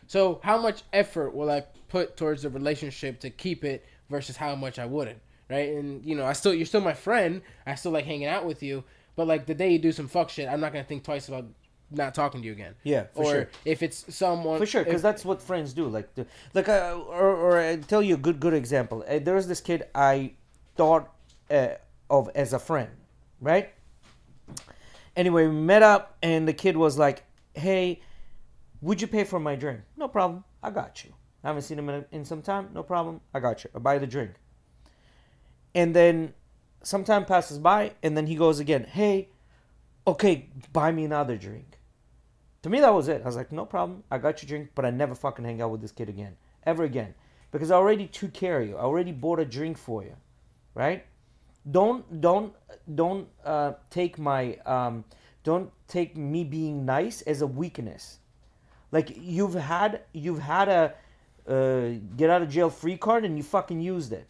So how much effort will I put towards the relationship to keep it versus how much I wouldn't, right? And you're still my friend. I still like hanging out with you. But, like, the day you do some fuck shit, I'm not going to think twice about not talking to you again. Yeah, for sure. Or if it's someone... For sure, because that's what friends do. Or I tell you a good example. There was this kid I thought of as a friend, right? Anyway, we met up, and the kid was like, hey, would you pay for my drink? No problem. I got you. I haven't seen him in some time. No problem. I got you. I'll buy the drink. And then... some time passes by, and then he goes again, hey, okay, buy me another drink. To me, that was it. I was like, no problem. I got your drink, but I never fucking hang out with this kid again. Ever again. Because I already took care of you. I already bought a drink for you. Right? Don't take me being nice as a weakness. Like, you've had a get out of jail free card, and you fucking used it.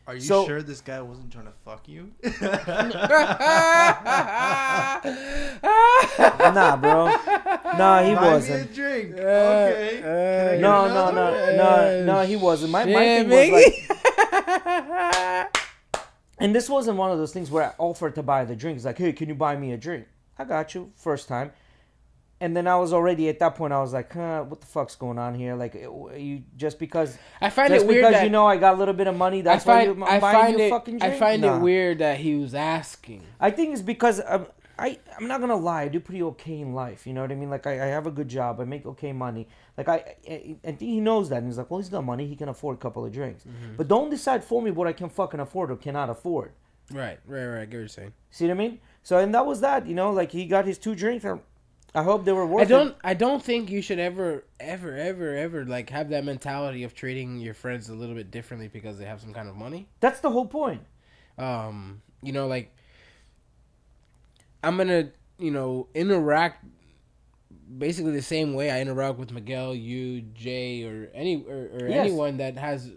Are you So- sure this guy wasn't trying to fuck you? Nah, bro. Nah, he Buy me wasn't. a drink. Okay. Can I get No, another? no, he wasn't. My Shit, thing was like, Mickey. and this wasn't one of those things where I offered to buy the drink. It's like, hey, can you buy me a drink? I got you, first time. And then I was already at that point. I was like, what the fuck's going on here? Like, you just because I find just it weird because that you know I got a little bit of money, that's why I'm buying you a fucking drink. I find Nah. it weird that he was asking. I think it's because I'm not gonna lie. I do pretty okay in life. You know what I mean? Like I have a good job. I make okay money. Like I think he knows that. And he's like, well, he's got money. He can afford a couple of drinks. Mm-hmm. But don't decide for me what I can fucking afford or cannot afford. Right. I get what you're saying. See what I mean? So and that was that. You know, like he got his 2 drinks. I hope they were worth it. I don't think you should ever like have that mentality of treating your friends a little bit differently because they have some kind of money. That's the whole point. You know, like I'm gonna, interact basically the same way I interact with Miguel, you, Jay, or Yes. anyone that has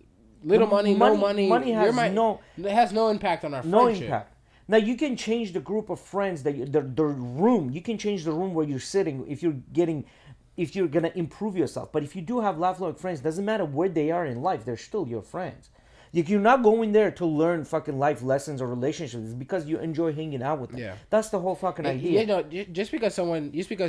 little money, no money. Money has it has no impact on our no friendship. impact. Now you can change the group of friends that the room. You can change the room where you're sitting if you're gonna improve yourself. But if you do have lifelong friends, doesn't matter where they are in life, they're still your friends. You're not going there to learn fucking life lessons or relationships. It's because you enjoy hanging out with them. Yeah. That's the whole fucking idea. You know, just because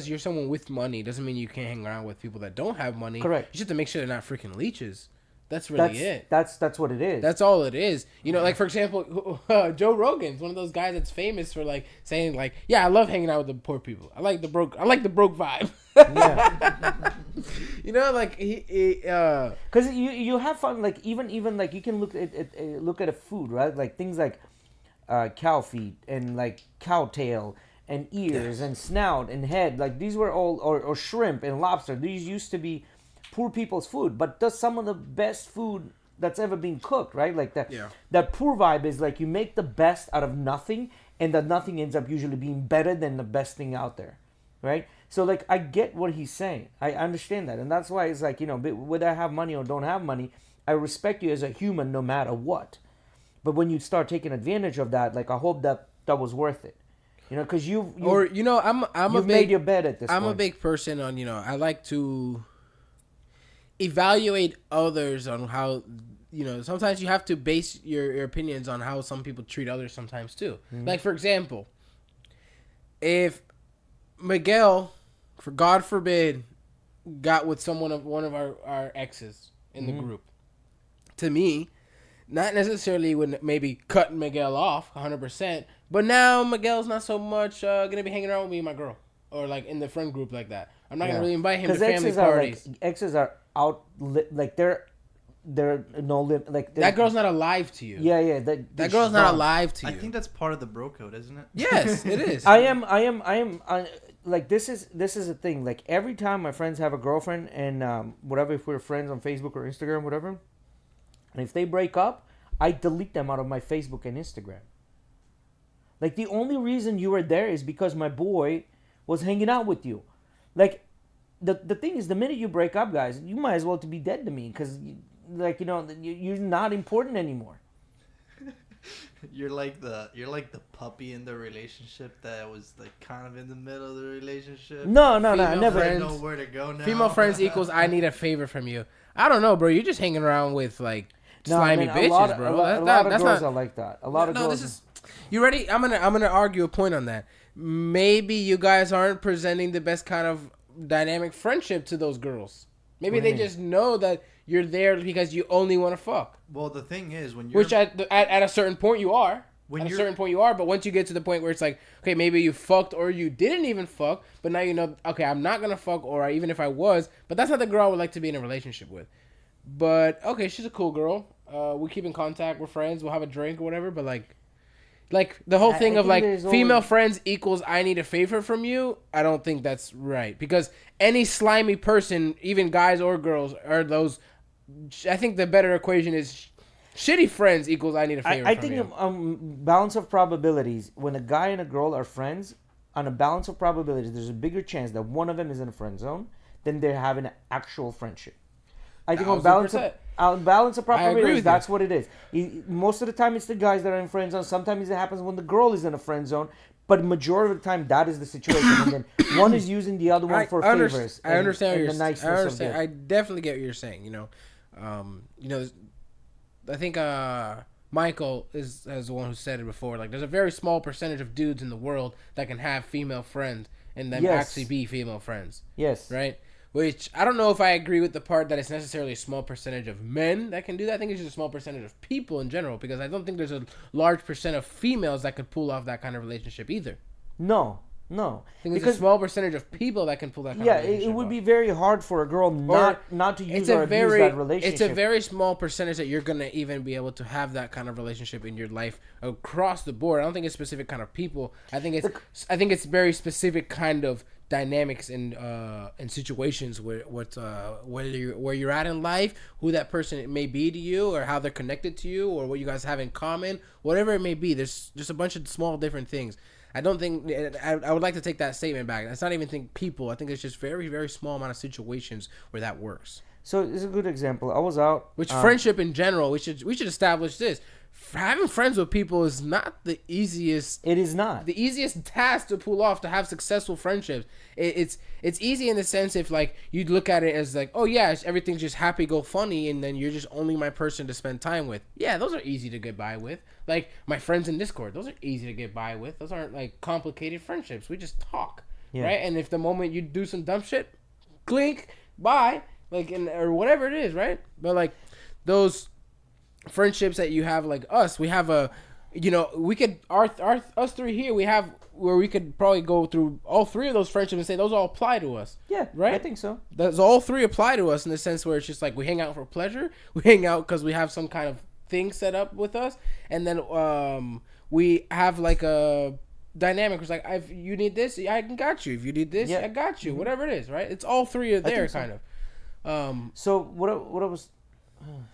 you're someone with money doesn't mean you can't hang around with people that don't have money. Correct. You just have to make sure they're not freaking leeches. That's really it. That's what it is. That's all it is. You know, like for example, Joe Rogan's one of those guys that's famous for like saying like, yeah, I love hanging out with the poor people. I like the broke vibe. Yeah. You know, like Because you have fun. Like even like you can look at a food, right? Like things like cow feet and like cow tail and ears and snout and head. Like these were all or shrimp and lobster. These used to be poor people's food, but that's some of the best food that's ever been cooked, right? Like that. Yeah. That poor vibe is like you make the best out of nothing, and that nothing ends up usually being better than the best thing out there, right? So like I get what he's saying. I understand that, and that's why it's like, you know, whether I have money or don't have money, I respect you as a human no matter what. But when you start taking advantage of that, like I hope that was worth it, you know, because you've made your bed at this point. I'm a big person on, you know, I like to evaluate others on how, you know, sometimes you have to base your opinions on how some people treat others sometimes too. Mm-hmm. Like for example, if Miguel, for God forbid, got with one of our exes in the group, to me, not necessarily would maybe cut Miguel off 100%, but now Miguel's not so much gonna be hanging around with me and my girl, or like in the friend group like that. I'm not gonna really invite him to family parties. Exes are out, like they're no limit. Like that girl's not alive to you. Yeah. That girl's not alive to you. I think that's part of the bro code, isn't it? Yes, it is. I am. Like this is a thing. Like every time my friends have a girlfriend and whatever, if we're friends on Facebook or Instagram, whatever, and if they break up, I delete them out of my Facebook and Instagram. Like the only reason you were there is because my boy was hanging out with you. Like the thing is, the minute you break up, guys, you might as well to be dead to me because, like, you know, you're not important anymore. You're like the puppy in the relationship that was like kind of in the middle of the relationship. No, I never. I know where to go now. Female friends equals I need a favor from you. I don't know, bro. You're just hanging around with like slimy bitches, bro. A lot of girls are like that. A lot of girls. This is. You ready? I'm gonna argue a point on that. Maybe you guys aren't presenting the best kind of dynamic friendship to those girls. Maybe they just know that you're there because you only want to fuck. Well, the thing is, when you're... Which at a certain point you are. At a certain point you are, but once you get to the point where it's like, okay, maybe you fucked or you didn't even fuck, but now you know, okay, I'm not going to fuck, or even if I was, but that's not the girl I would like to be in a relationship with. But, okay, she's a cool girl. We keep in contact. We're friends. We'll have a drink or whatever, but like the whole thing of like female friends equals I need a favor from you, I don't think that's right. Because any slimy person, even guys or girls, are those... I think the better equation is shitty friends equals I need a favor from you. I think balance of probabilities, when a guy and a girl are friends, on a balance of probabilities, there's a bigger chance that one of them is in a friend zone than they're having an actual friendship. I think 1000%. on balance of I agree proper with that's what it is. Most of the time, it's the guys that are in friend zone. Sometimes it happens when the girl is in a friend zone. But majority of the time, that is the situation, and then one is using the other one for favors. I understand. And the niceness I understand. of it. I definitely get what you're saying. I think Michael is the one who said it before. Like, there's a very small percentage of dudes in the world that can have female friends and then actually be female friends. Yes. Right. Which I don't know if I agree with the part that it's necessarily a small percentage of men that can do that. I think it's just a small percentage of people in general, because I don't think there's a large percent of females that could pull off that kind of relationship either. No. I think it's a small percentage of people that can pull that kind of relationship it would off. be very hard for a girl not to use or abuse that relationship. It's a very small percentage that you're going to even be able to have that kind of relationship in your life across the board. I don't think it's specific kind of people. I think it's very specific kind of dynamics in situations where you're at in life, who that person may be to you, or how they're connected to you, or what you guys have in common, whatever it may be. There's just a bunch of small different things. I don't think I would like to take that statement back. It's not even think people. I think it's just very, very small amount of situations where that works. So it's a good example. I was out. Which friendship in general, we should establish this. Having friends with people is not the easiest. It is not the easiest task to pull off to have successful friendships. It's easy in the sense if like you look at it as like, oh yeah, everything's just happy go funny, and then you're just only my person to spend time with. Yeah, those are easy to get by with. Like my friends in Discord, those are easy to get by with. Those aren't like complicated friendships. We just talk, right? And if the moment you do some dumb shit, clink, bye, like or whatever it is, right? But like those friendships that you have, like us, we have we could us three here, we have where we could probably go through all three of those friendships and say those all apply to us. Yeah, right. I think so. Those all three apply to us in the sense where it's just like we hang out for pleasure, we hang out because we have some kind of thing set up with us, and then we have like a dynamic. It's like if you need this, I got you. If you need this, I got you. Mm-hmm. Whatever it is, right? It's all three are there, kind of. So what I was.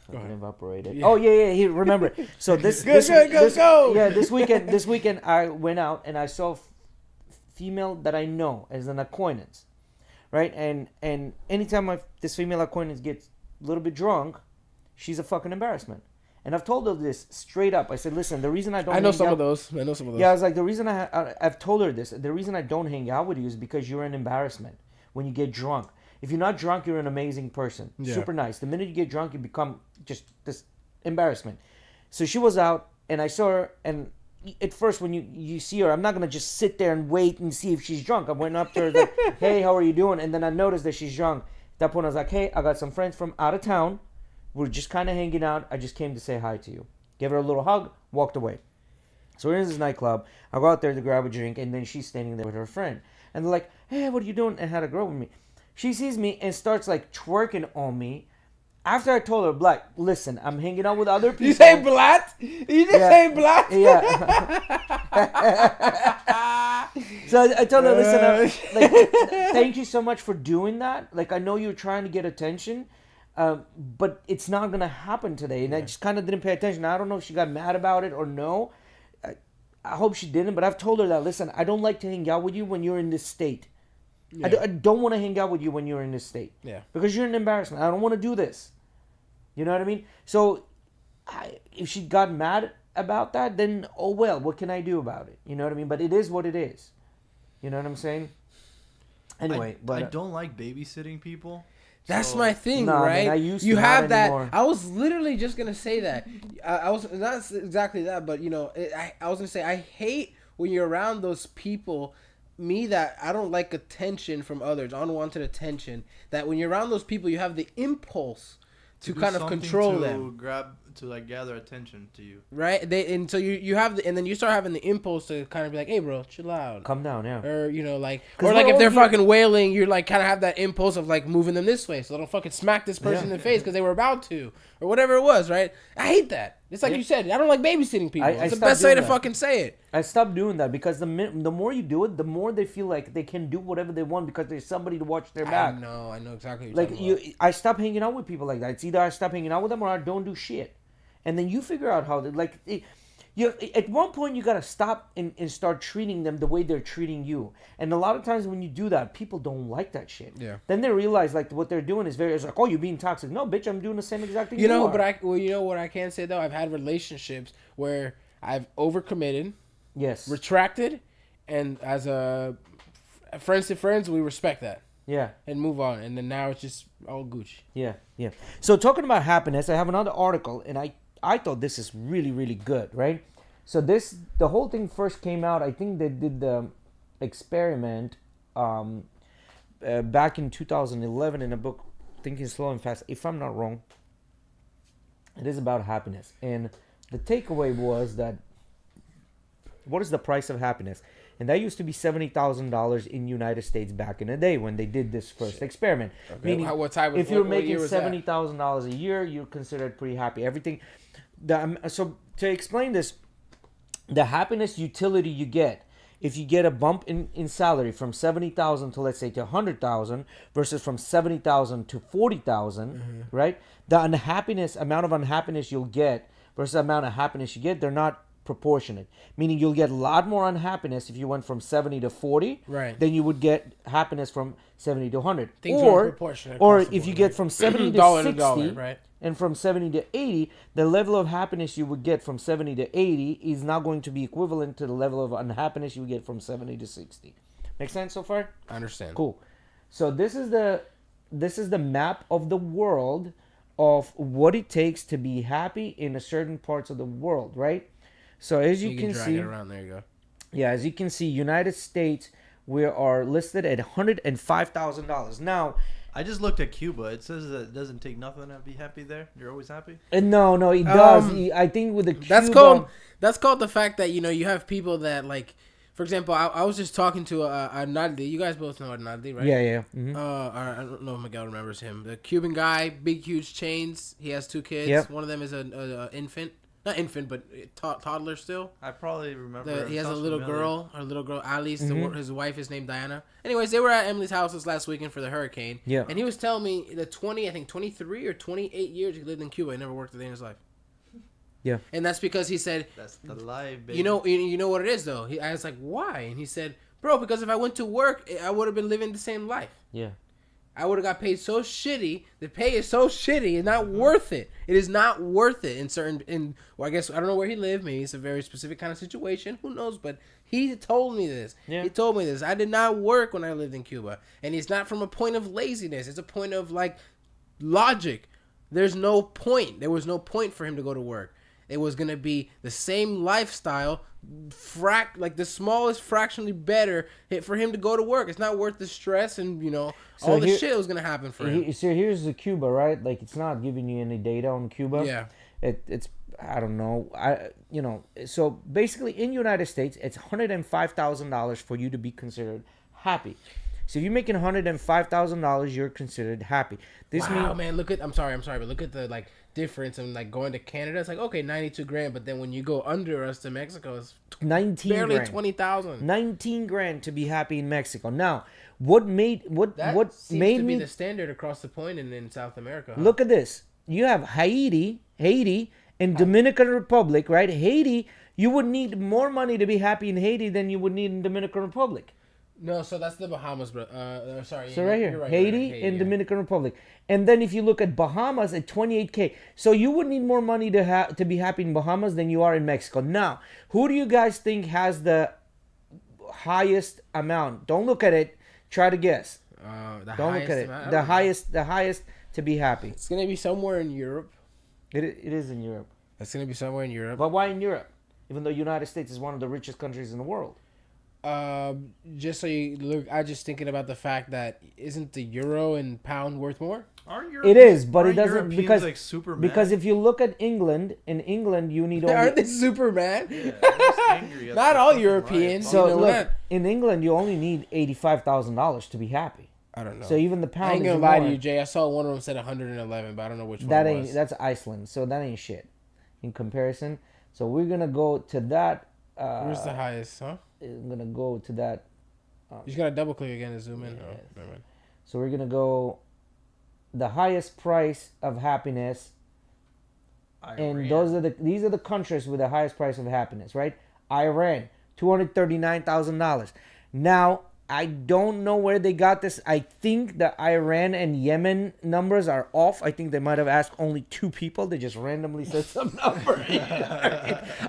Fucking evaporated. Yeah. Oh yeah. Here, remember. So this go. Yeah, this weekend I went out and I saw a female that I know as an acquaintance, right? And anytime this female acquaintance gets a little bit drunk, she's a fucking embarrassment. And I've told her this straight up. I said, listen, the reason I don't. I know some of those. Yeah, I was like, the reason I've told her this. The reason I don't hang out with you is because you're an embarrassment when you get drunk. If you're not drunk, you're an amazing person. Yeah. Super nice. The minute you get drunk, you become just this embarrassment. So she was out, and I saw her, and at first when you see her, I'm not going to just sit there and wait and see if she's drunk. I went up to her, like, hey, how are you doing? And then I noticed that she's drunk. At that point, I was like, hey, I got some friends from out of town. We're just kind of hanging out. I just came to say hi to you. Gave her a little hug, walked away. So we're in this nightclub. I go out there to grab a drink, and then she's standing there with her friend. And they're like, hey, what are you doing? And had a girl with me. She sees me and starts like twerking on me. After I told her, like, listen, I'm hanging out with other people. You say blat? You just say blat? Yeah. So I told her, listen, thank you so much for doing that. Like, I know you're trying to get attention, but it's not going to happen today. And I just kind of didn't pay attention. I don't know if she got mad about it or no. I hope she didn't, but I've told her that, listen, I don't like to hang out with you when you're in this state. Yeah. I don't want to hang out with you when you're in this state. Yeah. Because you're an embarrassment. I don't want to do this. You know what I mean? So, if she got mad about that, then, oh well, what can I do about it? You know what I mean? But it is what it is. You know what I'm saying? Anyway, I don't like babysitting people. That's my thing, right? Man, I used you to, have that. Anymore. I was literally just gonna say that. I was not exactly that, but I was gonna say I hate when you're around those people. That I don't like attention from others, unwanted attention. That when you're around those people, you have the impulse to kind of control them, gather attention to you, right? And so you have and then you start having the impulse to kind of be like, hey, bro, chill out, calm down, yeah. Or if they're fucking wailing, you're like kind of have that impulse of like moving them this way so they don't fucking smack this person in the face because they were about to, or whatever it was, right? I hate that. It's like you said, I don't like babysitting people. It's the best way to fucking say it. I stopped doing that because the more you do it, the more they feel like they can do whatever they want because there's somebody to watch their back. I know exactly what you're talking about. I stop hanging out with people like that. It's either I stop hanging out with them or I don't do shit. And then you figure out how to, You at one point you gotta stop and start treating them the way they're treating you. And a lot of times when you do that, people don't like that shit. Yeah. Then they realize like what they're doing is it's like, oh, you're being toxic. No, bitch, I'm doing the same exact thing. You know, are. but you know what I can say though? I've had relationships where I've overcommitted, yes, retracted, and as a friends to friends, we respect that. Yeah. And move on. And then now it's just all Gucci. Yeah, yeah. So talking about happiness, I have another article, and I thought this is really, really good, right? So the whole thing first came out, I think they did the experiment back in 2011 in a book, Thinking Slow and Fast, if I'm not wrong. It is about happiness. And the takeaway was that, what is the price of happiness? And that used to be $70,000 in United States back in the day when they did this first experiment. Okay. Meaning, if you're making $70,000 a year, you're considered pretty happy. Everything. So to explain this, the happiness utility you get if you get a bump in salary from 70,000 to, let's say, to 100,000 versus from 70,000 to 40,000, right? The amount of unhappiness you'll get versus the amount of happiness you get, they're not proportionate. Meaning you'll get a lot more unhappiness if you went from 70 to 40 than you would get happiness from 70 to 100. Or if you get from 70 to 60 and from 70 to 80, the level of happiness you would get from 70 to 80 is not going to be equivalent to the level of unhappiness you would get from 70 to 60. Make sense so far? I understand. Cool. So this is the map of the world of what it takes to be happy in a certain parts of the world, right? So as you can see, it around. There you go. Yeah, as you can see, United States, we are listed at $105,000. Now, I just looked at Cuba. It says that it doesn't take nothing to be happy there. You're always happy. No, it does. I think with the Cuba, that's called the fact that you have people that like. For example, I was just talking to Arnaldi. You guys both know Arnaldi, right? Yeah. Mm-hmm. I don't know if Miguel remembers him. The Cuban guy, big, huge chains. He has 2 kids. Yep. One of them is an infant. Not infant, but toddler still. I probably remember. He has a little girl. Our little girl, Alice. His wife is named Diana. Anyways, they were at Emily's house this last weekend for the hurricane. Yeah. And he was telling me the 23 or 28 years he lived in Cuba. He never worked a day in his life. Yeah. And that's because he said... That's the life, baby. You know what it is, though? I was like, why? And he said, bro, because if I went to work, I would have been living the same life. Yeah. I would have got paid so shitty. The pay is so shitty. It's not worth it. It is not worth it well, I guess, I don't know where he lived. Maybe it's a very specific kind of situation. Who knows? But he told me this. Yeah. He told me this. I did not work when I lived in Cuba. And it's not from a point of laziness. It's a point of, like, logic. There's no point. There was no point for him to go to work. It was going to be the same lifestyle, like the smallest fractionally better for him to go to work. It's not worth the stress and, all the shit that was going to happen for him. So here's the Cuba, right? Like, it's not giving you any data on Cuba. Yeah. It's, I don't know. So basically in United States, it's $105,000 for you to be considered happy. So if you're making $105,000, you're considered happy. Man, I'm sorry, but look at the, like, difference and like going to Canada. It's like, okay, 92 grand, but then when you go under us to Mexico, it's 19 barely grand. 20,000. 19 grand to be happy in Mexico. Now, what made me the standard across the point in South America. Huh? Look at this. You have Haiti, and Dominican Republic, right? Haiti, you would need more money to be happy in Haiti than you would need in Dominican Republic. No, so that's the Bahamas, bro. Sorry. So right here, Haiti and Dominican Republic. And then if you look at Bahamas at 28K. So you would need more money to be happy in Bahamas than you are in Mexico. Now, who do you guys think has the highest amount? Don't look at it. Try to guess. Don't look at it. The highest to be happy. It's going to be somewhere in Europe. It is in Europe. It's going to be somewhere in Europe. But why in Europe? Even though United States is one of the richest countries in the world. Just so you look, I just thinking about the fact that isn't the euro and pound worth more? It is, but it doesn't because like Superman? Because if you look at England, in England you need only... Aren't they Superman? Yeah, not all Europeans. Right. So look, in England you only need $85,000 to be happy. I don't know. So even the pound. I ain't gonna lie to you, Jay. I saw one of them said 111, but I don't know which one it was. That's Iceland, so that ain't shit in comparison. So we're gonna go to that. Where's the highest, huh? I'm gonna go to that. You just gotta double click again to zoom in. Yes. Oh, never mind. So we're gonna go. The highest price of happiness And Iran. these are the countries with the highest price of happiness, right? Iran, $239,000. Now, I don't know where they got this. I think the Iran and Yemen numbers are off. I think they might have asked only 2 people. They just randomly said some number.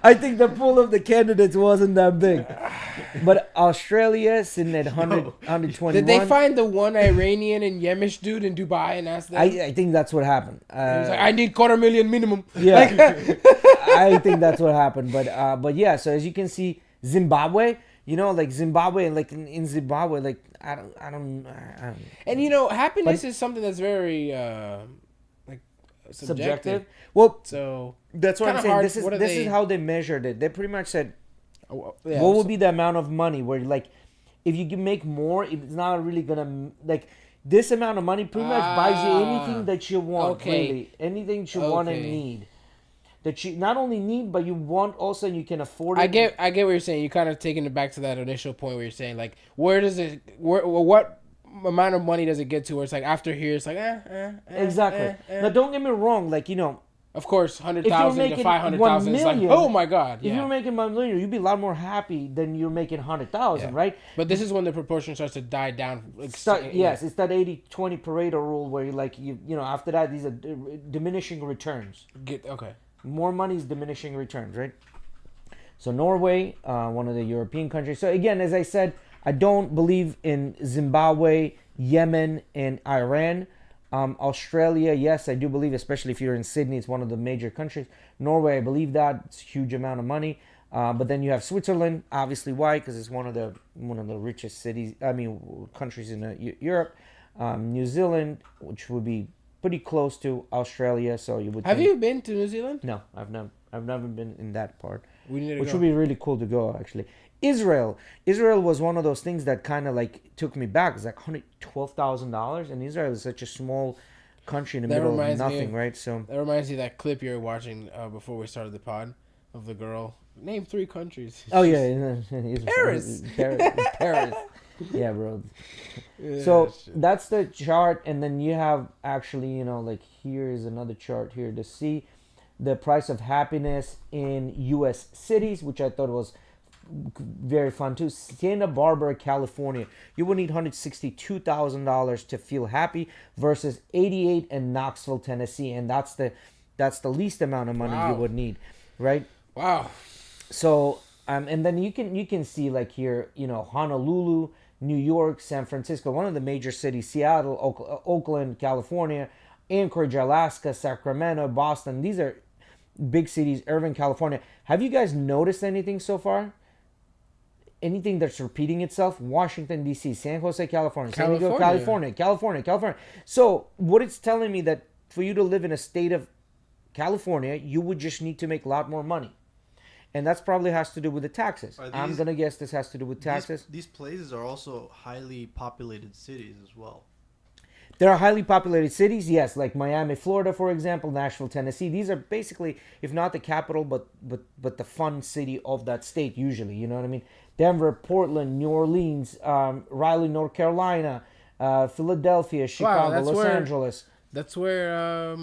I think the pool of the candidates wasn't that big. But Australia sitting at 100, 121. Did they find the one Iranian and Yemish dude in Dubai and ask them? I think that's what happened. He was like, I need $250,000 minimum. Yeah, I think that's what happened. But yeah. So as you can see, Zimbabwe. You know, like Zimbabwe, like in Zimbabwe, like I don't. And happiness is something that's very like subjective. Well, So that's what I'm kinda saying. hard. This is What are this they- is how they measured it. They pretty much said, yeah, what would be the amount of money where like, if you can make more, it's not really gonna like. This amount of money pretty much buys you anything that you want. Okay. Really, anything you want and Okay. need. That you not only need, but you want also, and you can afford it. I get what you're saying. You kind of taking it back to that initial point where you're saying like, what amount of money does it get to where it's like after here it's like Exactly. Now, don't get me wrong. Like, you know, Of course, If 100,000 you're to making 500,000 is like, 1 million, oh my god, if yeah. you're making $1 million, you'd be a lot more happy than you're making 100,000, Yeah. right? But this is when the proportion starts to die down. Like, Yes, it's that 80-20 Pareto rule where you know, after that, these are diminishing returns. Okay. More money is diminishing returns, right? So Norway, one of the European countries. So again, as I said, I don't believe in Zimbabwe, Yemen, and Iran. Australia, yes, I do believe, especially if you're in Sydney, it's one of the major countries. Norway, I believe that it's a huge amount of money. But then you have Switzerland, obviously. Why? Because it's one of the richest cities. I mean, countries in Europe. New Zealand, which would be pretty close to Australia, so you would. Have you been to New Zealand? No, I've never been in that part. We need to Which go. would be really cool to go, actually. Israel was one of those things that kind of like took me back. It's like $112,000, and Israel is such a small country in the That middle of reminds me nothing, of- right? So That reminds me of that clip you were watching before we started the pod of the girl. Name 3 countries. oh yeah, Paris. Paris. Yeah, bro. Yeah, So shit. that's the chart, and then you have actually, you know, like here is another chart here to see the price of happiness in U.S. cities, which I thought was very fun too. Santa Barbara, California, you would need $162,000 to feel happy versus 88 in Knoxville, Tennessee, and that's the least amount of money you Wow. would need, right? Wow. So and then you can see like here, you know, Honolulu, New York, San Francisco, one of the major cities, Seattle, Oakland, California, Anchorage, Alaska, Sacramento, Boston. These are big cities. Irvine, California. Have you guys noticed anything so far? Anything that's repeating itself? Washington, D.C., San Jose, California, San Diego, California. So what it's telling me that for you to live in a state of California, you would just need to make a lot more money. And that's probably has to do with the taxes. I'm going to guess this has to do with taxes. These places are also highly populated cities as well. There are highly populated cities, yes, like Miami, Florida, for example, Nashville, Tennessee. These are basically, if not the capital, but the fun city of that state usually, you know what I mean? Denver, Portland, New Orleans, Raleigh, North Carolina, Philadelphia, Chicago, that's Los where- Angeles. That's where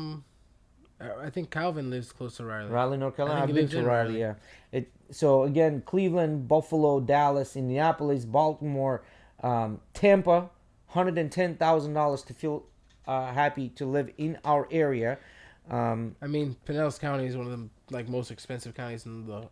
I think Calvin lives close to Riley. Raleigh, North Carolina. I I've think he been lives to in Raleigh, Raleigh. yeah. So again, Cleveland, Buffalo, Dallas, Indianapolis, Baltimore, Tampa, $110,000 to feel happy to live in our area. I mean, Pinellas County is one of the like most expensive counties in the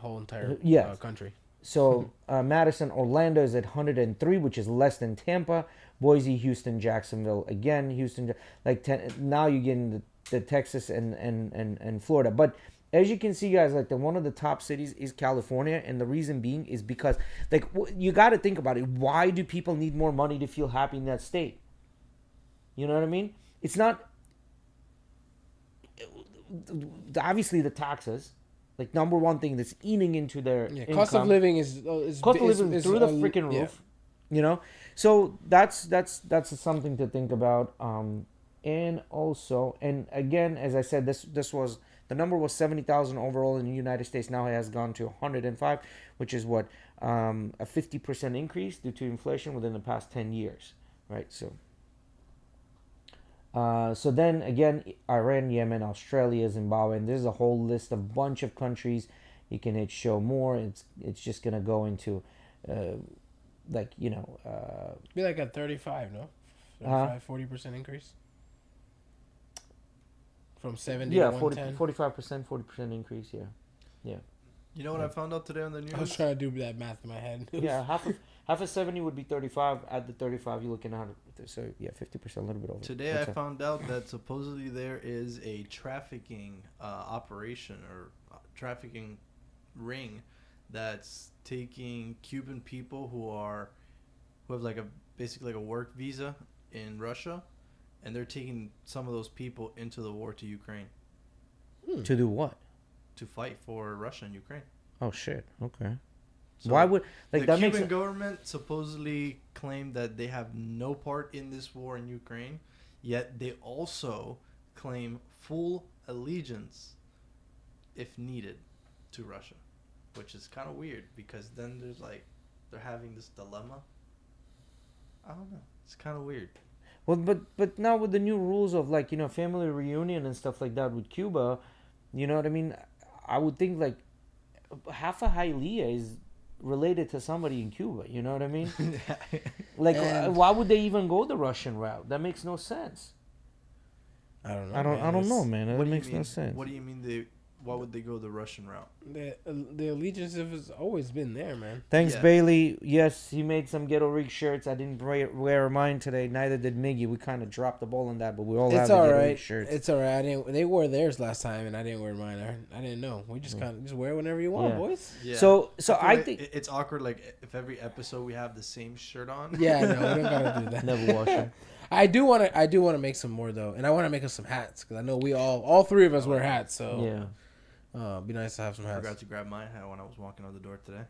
whole entire Yes. country. So Madison, Orlando is at 103, which is less than Tampa. Boise, Houston, Jacksonville, again, Houston, like now you're getting the Texas and Florida. But as you can see, guys, like one of the top cities is California, and the reason being is because like you got to think about it. Why do people need more money to feel happy in that state? You know what I mean? It's not obviously the taxes. Like number one thing that's eating into their Cost of income. living is Cost of living is through the freaking yeah. roof. You know, so that's something to think about. And also, and again, as I said, this was the number was 70,000 overall in the United States. Now it has gone to 105, which is what a 50% increase due to inflation within the past 10 years, right? So, So then again, Iran, Yemen, Australia, Zimbabwe, and there's a whole list of bunch of countries. You can hit show more. It's just gonna go into, like Be like a 35, no? uh, 40% increase from 70 to yeah, 110. 45%, 40% increase. Yeah, You know what I found out today on the I was news? trying to do that math in my head. yeah. Half of 70 would be 35. Add the 35, you're looking at 100. So yeah, 50%, a little bit over. Today What's I up? found out that supposedly there is a trafficking operation or trafficking ring that's taking Cuban people who have like a basically like a work visa in Russia, and they're taking some of those people into the war to Ukraine To do what? to fight for Russia and Ukraine. Oh shit. Okay. So Why would like the that Cuban makes government supposedly claimed that they have no part in this war in Ukraine, yet they also claim full allegiance, if needed, to Russia, which is kind of weird because then there's like they're having this dilemma. I don't know. It's kind of weird. well, but now with the new rules of like family reunion and stuff like that with Cuba, you know what I mean? I would think like half of Hialeah is related to somebody in Cuba. You know what I mean? Like, And- why would they even go the Russian route? That makes no sense. I don't know. I man. don't know, It's- man. That What do you makes no mean? sense. What do you mean they? Why would they go the Russian route? The allegiance has always been there, man. Thanks, Yeah. Bailey. Yes, he made some GhettoRig shirts. I didn't wear mine today. Neither did Miggy. We kind of dropped the ball on that, but we all have It's the all GhettoRig right. shirts. It's all right. I didn't. They wore theirs last time, and I didn't wear mine. I didn't know. We just kind of just wear whenever you want, Yeah. boys. Yeah. So feel I like think it's awkward. Like if every episode we have the same shirt on. Yeah, no, we don't gotta do that. never wash it. I do want to make some more though, and I want to make us some hats because I know we all three of us wear hats. So Yeah. be nice to have some I hats. forgot to grab my hat when I was walking out the door today.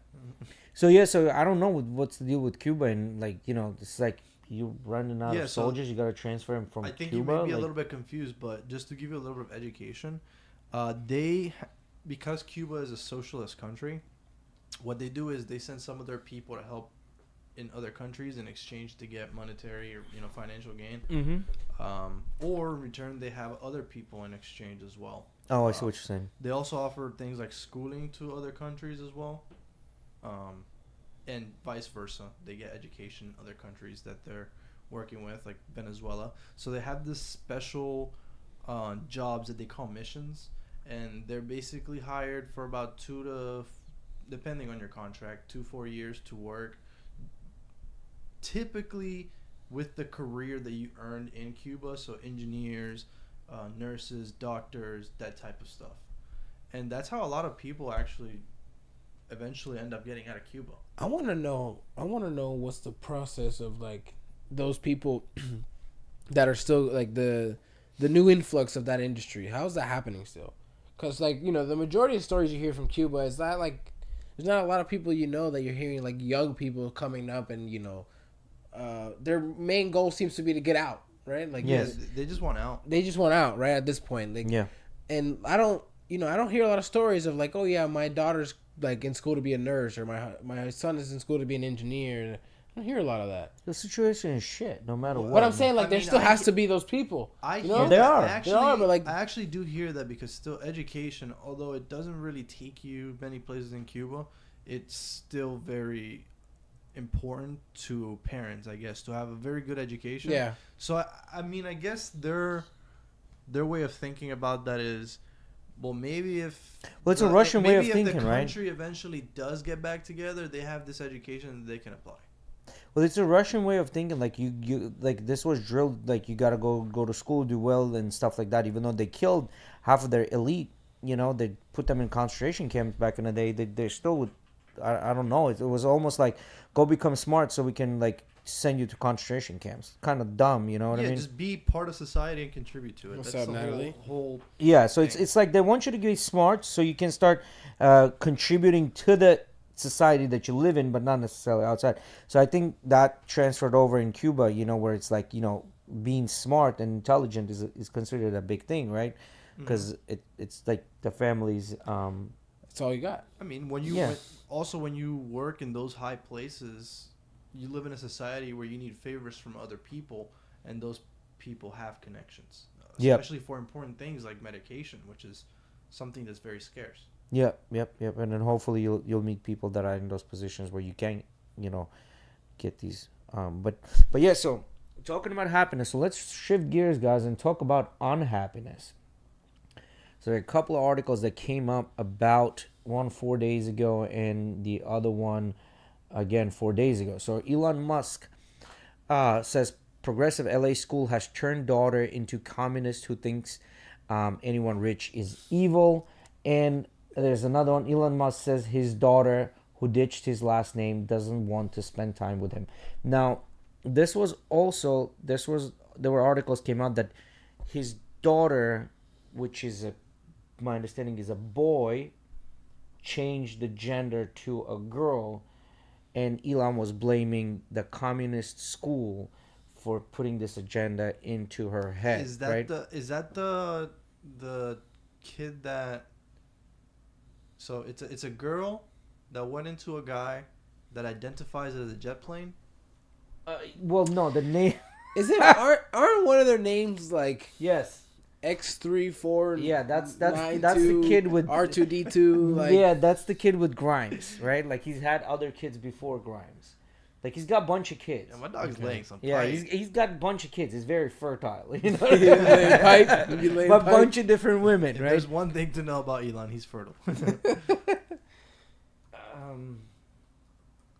So yeah, so I don't know what's the deal with Cuba and like it's like you running out Yeah, of so soldiers. You got to transfer them from I think Cuba. you may be a like- little bit confused, but just to give you a little bit of education, because Cuba is a socialist country, what they do is they send some of their people to help in other countries in exchange to get monetary or financial gain. Or in return they have other people in exchange as well. Oh, I see what you're saying. They also offer things like schooling to other countries as well, and vice versa. They get education in other countries that they're working with, like Venezuela. So they have this special jobs that they call missions, and they're basically hired for about depending on your contract, 2-4 years to work. Typically, with the career that you earned in Cuba, so engineers, nurses, doctors, that type of stuff. And that's how a lot of people actually eventually end up getting out of Cuba. I want to know what's the process of like those people that are still like the new influx of that industry. How's that happening still? Because like the majority of stories you hear from Cuba is that like there's not a lot of people that you're hearing, like young people coming up and their main goal seems to be to get out, right? Like Yes. Yeah, they just want out. they just want out, right? At this point, like Yeah. and I don't hear a lot of stories of like, oh yeah, my daughter's like in school to be a nurse, or my son is in school to be an engineer. I don't hear a lot of that. The situation is shit, no matter what. But I'm saying like I there mean, still I has he- to be those people. I You hear know? They that. are. I They actually, are, but, like- I actually do hear that because still education, although it doesn't really take you many places in Cuba, it's still very important to parents, I guess, to have a very good education. Yeah. So I mean, I guess their way of thinking about that is, well, maybe if Well, it's a Russian way of maybe thinking, if the right? country eventually does get back together, they have this education that they can apply. Well, it's a Russian way of thinking. Like you like this was drilled. Like you gotta go to school, do well, and stuff like that. Even though they killed half of their elite, they put them in concentration camps back in the day. They still would. I don't know. It was almost like go become smart so we can like send you to concentration camps. Kind of dumb, you know what I mean? Just be part of society and contribute to it. What's That's up, the Natalie? whole Yeah, so thing. it's like they want you to be smart so you can start contributing to the society that you live in, but not necessarily outside. So I think that transferred over in Cuba, where it's like being smart and intelligent is considered a big thing, right? Because it's like the family's. That's all you got. I mean, when you Yeah. when you work in those high places, you live in a society where you need favors from other people, and those people have connections, Yep. especially for important things like medication, which is something that's very scarce. Yep. And then hopefully you'll meet people that are in those positions where you can, get these. But yeah. So talking about happiness. So let's shift gears, guys, and talk about unhappiness. So there are a couple of articles that came up about one 4 days ago and the other one again 4 days ago. So Elon Musk says progressive LA school has turned daughter into communist who thinks anyone rich is evil. And there's another one. Elon Musk says his daughter, who ditched his last name, doesn't want to spend time with him. Now, there were articles came out that his daughter, which is my understanding is a boy, changed the gender to a girl, and Elon was blaming the communist school for putting this agenda into her head. Is that right? the kid that? So it's a girl that went into a guy that identifies as a jet plane. Well, no, the name. Is it aren't one of their names like Yes. X34? Yeah, that's the kid with R2D2. Like, yeah, that's the kid with Grimes, right? Like he's had other kids before Grimes. Like he's got a bunch of kids. Yeah, my dog's laying some. Yeah, pipe. he's got a bunch of kids. He's very fertile. You know, pipe. a bunch of different women, If right? there's one thing to know about Elon, he's fertile.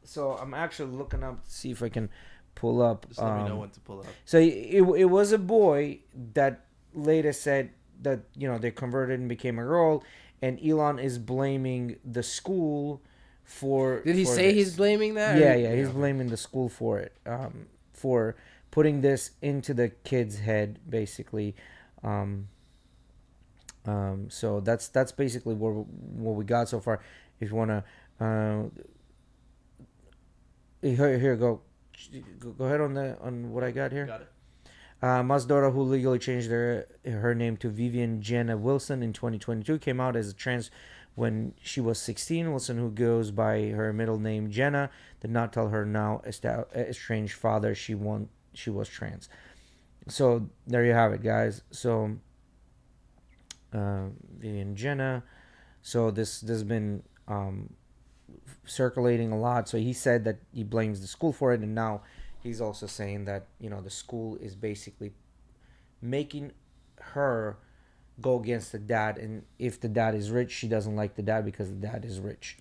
So I'm actually looking up to see if I can pull up. Just let me know when to pull it up. So it was a boy that later said that they converted and became a girl, and Elon is blaming the school for. Did he for say this. he's blaming that? Yeah, he's blaming the school for it, for putting this into the kid's head, basically. So that's basically what we got so far. If you wanna, here go ahead on what I got here. Got it. Musk's daughter, who legally changed her name to Vivian Jenna Wilson in 2022, came out as a trans when she was 16. Wilson, who goes by her middle name Jenna, did not tell her now estranged father she was trans. So there you have it, guys. So Vivian Jenna. So this has been circulating a lot. So he said that he blames the school for it, and now he's also saying that the school is basically making her go against the dad, and if the dad is rich, she doesn't like the dad because the dad is rich.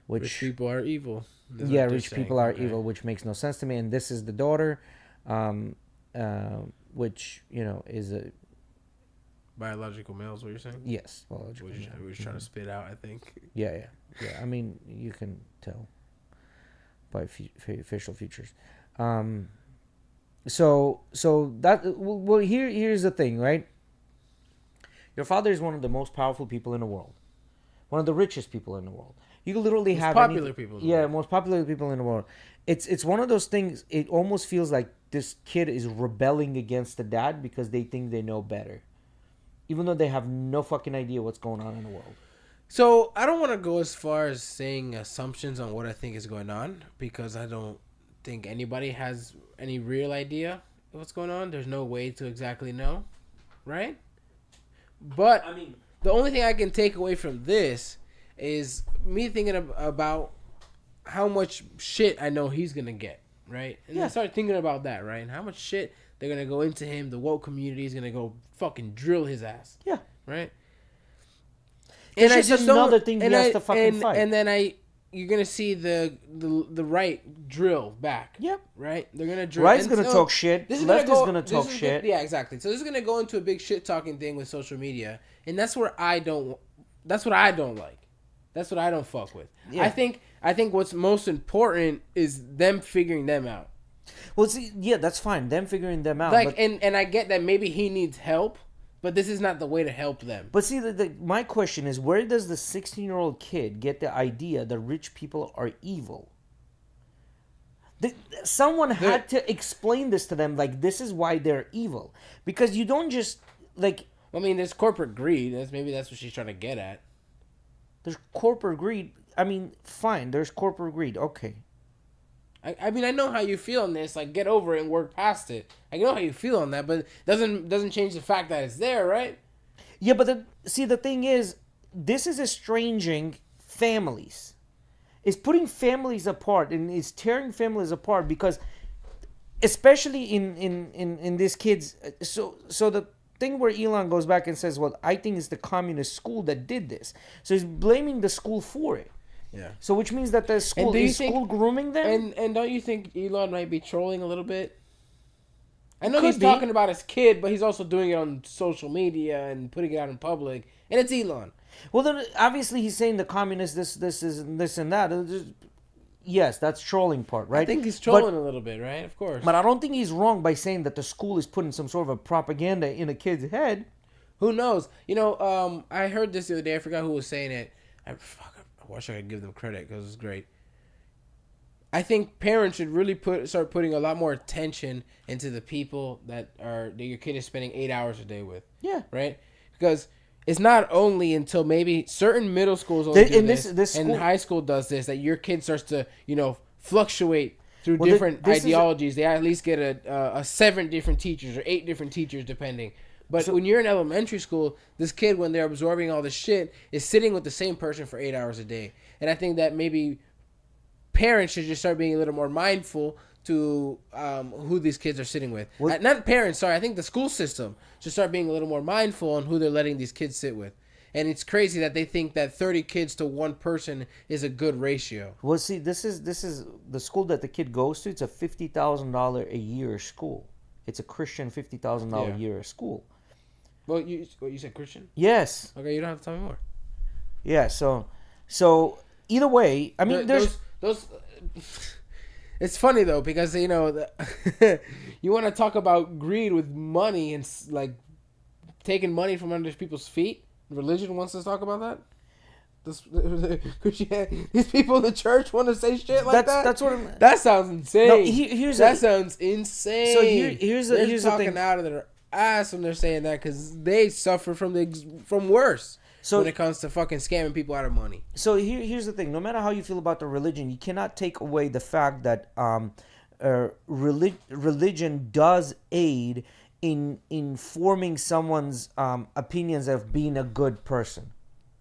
Which rich people are evil. Yeah, rich people are evil, which makes no sense to me. And this is the daughter, which is a biological males. What you're saying? yes, biological. We're just trying to spit out. I think. Yeah. I mean, you can tell by facial features. So that well, here's the thing, right? Your father is one of the most powerful people in the world, one of the richest people in the world. You can literally Most have popular people in the world. most popular people in the world. It's one of those things. It almost feels like this kid is rebelling against the dad because they think they know better, even though they have no fucking idea what's going on in the world. So I don't want to go as far as saying assumptions on what I think is going on, because I don't think anybody has any real idea of what's going on. There's no way to exactly know, right? But I mean, the only thing I can take away from this is me thinking about how much shit I know he's gonna get, right? And I start thinking about that, right? And how much shit they're gonna go into him. The woke community is gonna go fucking drill his ass. Yeah. Right. It's just another thing he has to fucking fight. And then you're gonna see the right drill back. Yep. Right. They're gonna drill. Right's gonna talk shit. Left is gonna talk shit. Yeah, exactly. So this is gonna go into a big shit talking thing with social media, and that's where I don't. That's what I don't like. That's what I don't fuck with. Yeah. I think what's most important is them figuring them out. Well, see, yeah, that's fine. Them figuring them out. Like, but, and I get that maybe he needs help, but this is not the way to help them. But see, my question is, where does the 16-year-old kid get the idea that rich people are evil? Someone had to explain this to them. Like, this is why they're evil. Because you don't just, like... I mean, there's corporate greed. Maybe that's what she's trying to get at. There's corporate greed. I mean, fine, there's corporate greed. Okay. I mean, I know how you feel on this. Like, get over it and work past it. I know how you feel on that, but doesn't change the fact that it's there, right? Yeah, but the thing is, this is estranging families. It's putting families apart and it's tearing families apart because, especially in these kids. So the thing where Elon goes back and says, "Well, I think it's the communist school that did this." So he's blaming the school for it. Yeah. So which means that the school school grooming them. And don't you think Elon might be trolling a little bit? I know Could he's be. talking about his kid, but he's also doing it on social media and putting it out in public. And it's Elon. Well, then obviously he's saying the communists this is this and that. Yes, that's trolling part, right? I think he's trolling a little bit, right? Of course. But I don't think he's wrong by saying that the school is putting some sort of a propaganda in a kid's head. Who knows? You know, I heard this the other day. I forgot who was saying it. I wish I could give them credit because it's great. I think parents should really start putting a lot more attention into the people that your kid is spending 8 hours a day with. Yeah. Right? Because it's not only until maybe certain middle schools only do this and high school does this that your kid starts to, fluctuate through different ideologies. They at least get a 7 different teachers or 8 different teachers depending. But when you're in elementary school, this kid, when they're absorbing all this shit, is sitting with the same person for 8 hours a day. And I think that maybe parents should just start being a little more mindful to who these kids are sitting with. Not parents, sorry. I think the school system should start being a little more mindful on who they're letting these kids sit with. And it's crazy that they think that 30 kids to one person is a good ratio. Well, see, this is the school that the kid goes to. It's a $50,000 a year school. It's a Christian $50,000 a year school. Well, you said Christian? Yes. Okay, you don't have to tell me more. Yeah. So either way, I mean, there's those. It's funny though because you want to talk about greed with money and like taking money from under people's feet. Religion wants to talk about that. These people in the church want to say shit like that. That's what that sounds insane. No, sounds insane. So here's the talking thing. Out of their ass when they're saying that because they suffer from worse. So when it comes to fucking scamming people out of money. So here's the thing. No matter how you feel about the religion, you cannot take away the fact that religion does aid in forming someone's opinions of being a good person,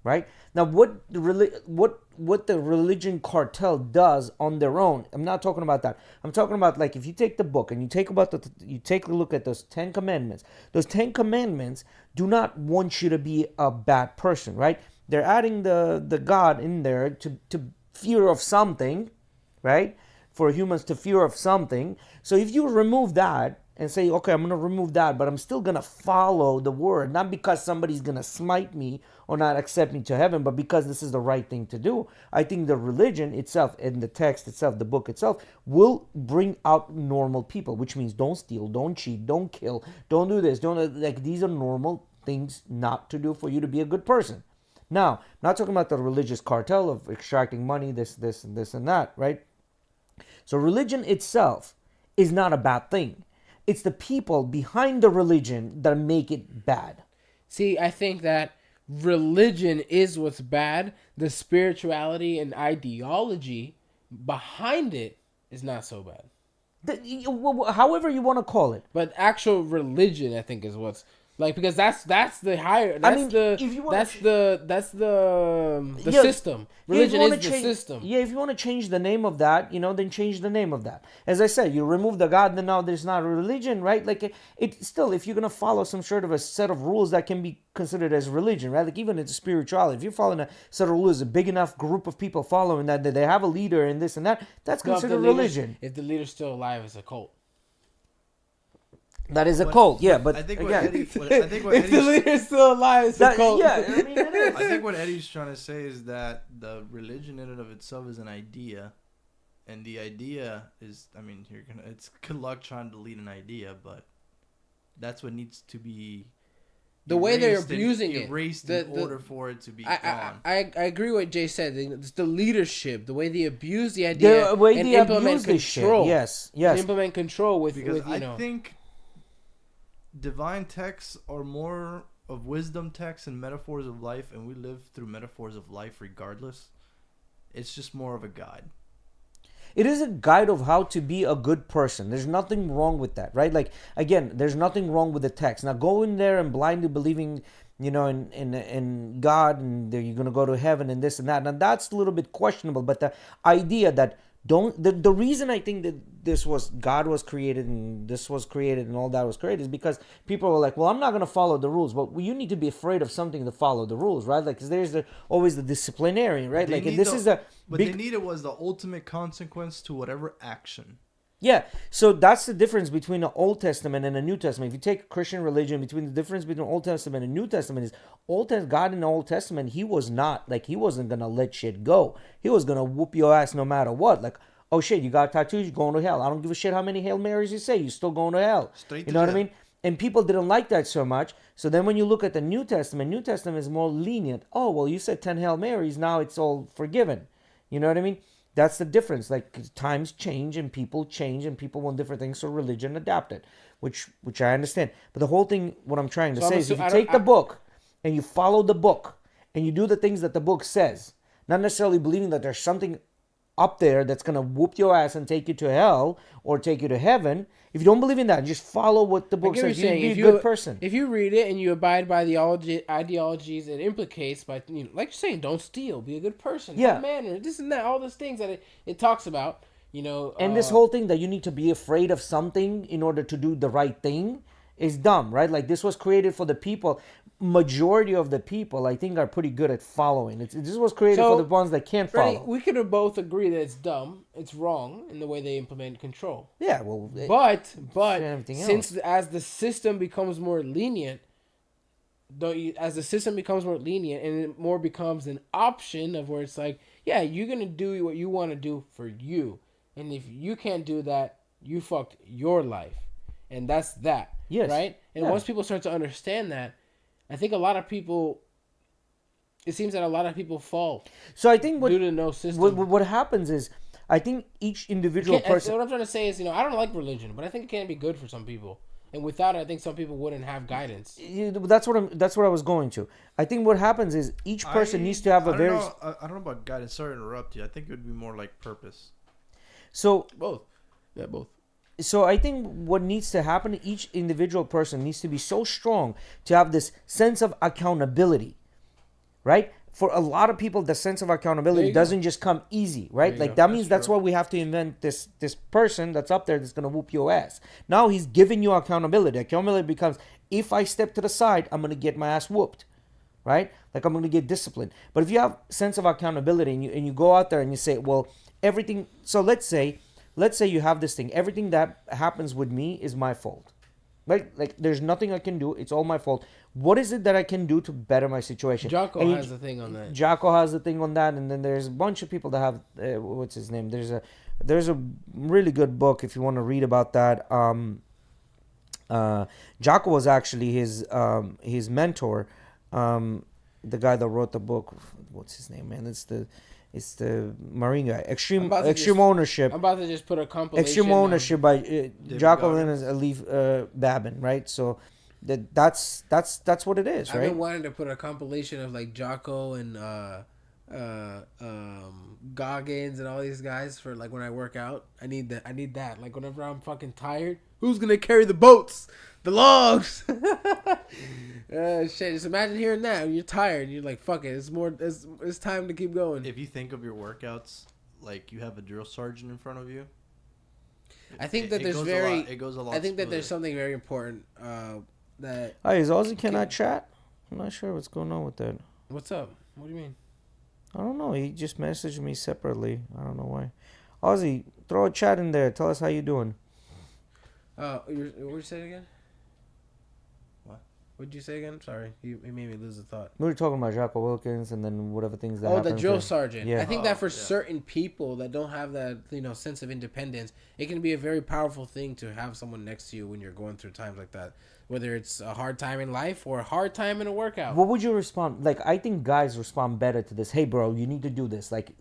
right? Now, what the religion cartel does on their own, I'm not talking about that. I'm talking about like if you take the book and you take a look at those 10 commandments. Those 10 commandments do not want you to be a bad person, right? They're adding the God in there to fear of something, right? For humans to fear of something. So if you remove that and say, okay, I'm going to remove that, but I'm still going to follow the word, not because somebody's going to smite me or not accept me to heaven, but because this is the right thing to do. I think the religion itself and the text itself, the book itself, will bring out normal people, which means don't steal, don't cheat, don't kill, don't do this, these are normal things not to do for you to be a good person. Now, I'm not talking about the religious cartel of extracting money, this, and that, right? So religion itself is not a bad thing. It's the people behind the religion that make it bad. See, I think that religion is what's bad. The spirituality and ideology behind it is not so bad. However you want to call it. But actual religion, I think, is what's like because that's the higher. That's the system. Religion is the system. Yeah, if you want to change the name of that, then change the name of that. As I said, you remove the God, then now there's not a religion, right? Like it still, if you're gonna follow some sort of a set of rules that can be considered as religion, right? Like even into spirituality, if you're following a set of rules, a big enough group of people following that they have a leader and this and that, that's considered religion. If the leader's still alive, it's a cult. That is a cult, yeah, but I think what again, if the leader's still alive, it's a cult. Yeah, I mean, it is. I think what Eddie's trying to say is that the religion in and of itself is an idea, and the idea is, it's good luck trying to lead an idea, but that's what needs to be. The way they're abusing it, erased in order for it to be gone. I agree with what Jay said. It's the leadership, the way they abuse the idea, and implement control. Yes. Implement control with I think divine texts are more of wisdom texts and metaphors of life, and we live through metaphors of life regardless. It's just more of a guide. It is a guide of how to be a good person. There's nothing wrong with that, right? Like, again, there's nothing wrong with the text. Now, go in there and blindly believing, in God, and you're going to go to heaven and this and that. Now, that's a little bit questionable, but the idea that the reason I think that God was created and this was created and all that was created is because people were like, well, I'm not going to follow the rules. But you need to be afraid of something to follow the rules, right? Like, cause there's always the disciplinarian, right? Like, and this is a but they needed was the ultimate consequence to whatever action. Yeah, so that's the difference between the Old Testament and the New Testament. If you take Christian religion, between the difference between Old Testament and New Testament is God in the Old Testament, he wasn't gonna let shit go. He was gonna whoop your ass no matter what. Like, oh shit, you got tattoos, you're going to hell. I don't give a shit how many Hail Marys you say, you're still going to hell. You know what I mean? And people didn't like that so much. So then when you look at the New Testament is more lenient. Oh, well, you said 10 Hail Marys, now it's all forgiven. You know what I mean? That's the difference. Like, times change and people want different things, so religion adapted, which I understand. But the whole thing, what I'm trying to say is, if you take the book and you follow the book and you do the things that the book says, not necessarily believing that there's something up there that's going to whoop your ass and take you to hell or take you to heaven. If you don't believe in that, just follow what the book says. You'll be a good person. If you read it and you abide by the ideologies it implicates, by, like you're saying, don't steal, be a good person, have manner, this and that, all those things that it talks about, And this whole thing that you need to be afraid of something in order to do the right thing is dumb, right? Like, this was created for the people. Majority of the people, I think, are pretty good at following. This was created for the ones that can't follow. We could both agree that it's dumb, it's wrong in the way they implement control. Yeah, well, but since as the system becomes more lenient, and it more becomes an option of where it's like, yeah, you're gonna do what you want to do for you, and if you can't do that, you fucked your life, and that's that. Yes. Right. And once people start to understand that, I think it seems that a lot of people fall. So I think due to no system. What happens is, I think each individual person. What I'm trying to say is, I don't like religion, but I think it can be good for some people. And without it, I think some people wouldn't have guidance. That's what I was going to. I think what happens is each person needs to have a very. I don't know about guidance. Sorry to interrupt you. I think it would be more like purpose. So both. Yeah, both. So I think what needs to happen, each individual person needs to be so strong to have this sense of accountability, right? For a lot of people, the sense of accountability doesn't just come easy, right? Like, that means that's why we have to invent this person that's up there that's going to whoop your ass. Now he's giving you accountability. Accountability becomes, if I step to the side, I'm going to get my ass whooped, right? Like, I'm going to get disciplined. But if you have sense of accountability and you go out there and you say, well, everything. So let's say you have this thing. Everything that happens with me is my fault. Right? Like, there's nothing I can do. It's all my fault. What is it that I can do to better my situation? Jocko has the thing on that. Jocko has the thing on that. And then there's a bunch of people that have, what's his name? There's a really good book if you want to read about that. Jocko was actually his mentor. The guy that wrote the book. What's his name, man? It's the Marine guy. Extreme Ownership. I'm about to just put a compilation. Extreme Ownership by Jocko and Alif Babin, right? So that's what it is, right? I've been wanting to put a compilation of like Jocko and Goggins and all these guys for like when I work out. I need that. Like, whenever I'm fucking tired, who's gonna carry the boats, the logs? Shit. Just imagine hearing that when you're tired. And you're like, fuck it. It's time to keep going. If you think of your workouts like you have a drill sergeant in front of you, I think that there's it goes a lot. I think smoother. that there's something very important that. Hey, is Ozzy cannot chat? I'm not sure what's going on with that. What's up? What do you mean? I don't know. He just messaged me separately. I don't know why. Ozzy, throw a chat in there. Tell us how you doing. What did you say again? What? What did you say again? Sorry, you made me lose the thought. We were talking about Jocko Wilkins and then whatever things that. Oh, the drill sergeant. Yeah. I think that for certain people that don't have that sense of independence, it can be a very powerful thing to have someone next to you when you're going through times like that. Whether it's a hard time in life or a hard time in a workout. What would you respond? Like, I think guys respond better to this. Hey, bro, you need to do this. Like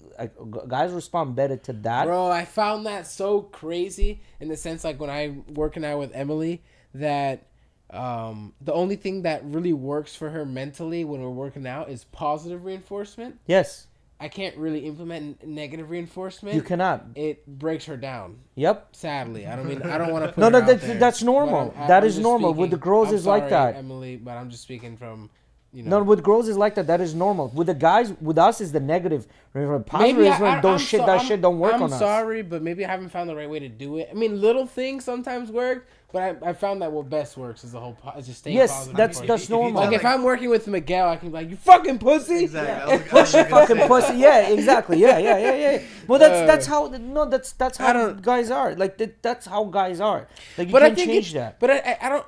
guys respond better to that. Bro, I found that so crazy in the sense, like, when I'm working out with Emily, that the only thing that really works for her mentally when we're working out is positive reinforcement. Yes. I can't really implement negative reinforcement. You cannot. It breaks her down. Yep. Sadly, I don't want to put No, her no, out there, that's normal. but That I'm is just normal. With the girls, I'm is like sorry, that. Emily, but I'm just speaking from, No, with girls is like that. That is normal. With the guys, with us is the negative. Positive maybe is when shit don't work on us. I'm sorry, but maybe I haven't found the right way to do it. I mean, little things sometimes work, but I found that what best works is is just staying Yes, positive. that's normal. Like if I'm working with Miguel, I can be like, you fucking pussy. Exactly. Fucking pussy. Yeah, exactly. Yeah. Well, that's how. No, that's how guys are. Like that's how guys are. Like you can't change that. But I don't.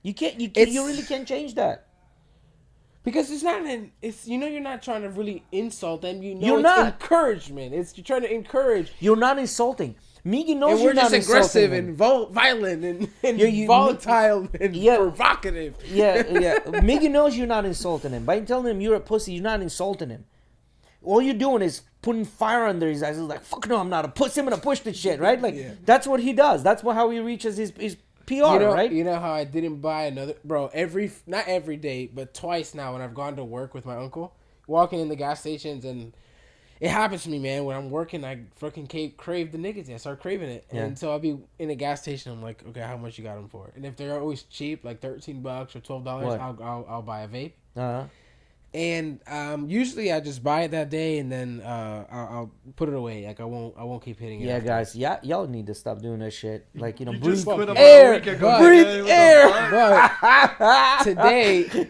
You can't. You really can't change that. Because it's not you're not trying to really insult them. You're it's not. encouragement. You're trying to encourage. You're not insulting. Miggy knows And you're we're just not aggressive insulting and violent and Yeah, volatile and provocative. Yeah. Miggy knows you're not insulting him. By telling him you're a pussy, you're not insulting him. All you're doing is putting fire under his eyes. He's like, fuck no, I'm not a pussy. I'm gonna push this shit, right? Like that's what he does. That's how he reaches his PR, right? You know how I didn't buy another not every day, but twice now when I've gone to work with my uncle, walking in the gas stations, and it happens to me, man. When I'm working, I fucking crave the nicotine. I start craving it, and so I'll be in a gas station. I'm like, okay, how much you got them for? And if they're always cheap, like $13 or $12, I'll buy a vape. And usually I just buy it that day, and then I'll put it away. Like I won't keep hitting it. Yeah, guys, y'all need to stop doing that shit. Like breathe air, breathe air. But today,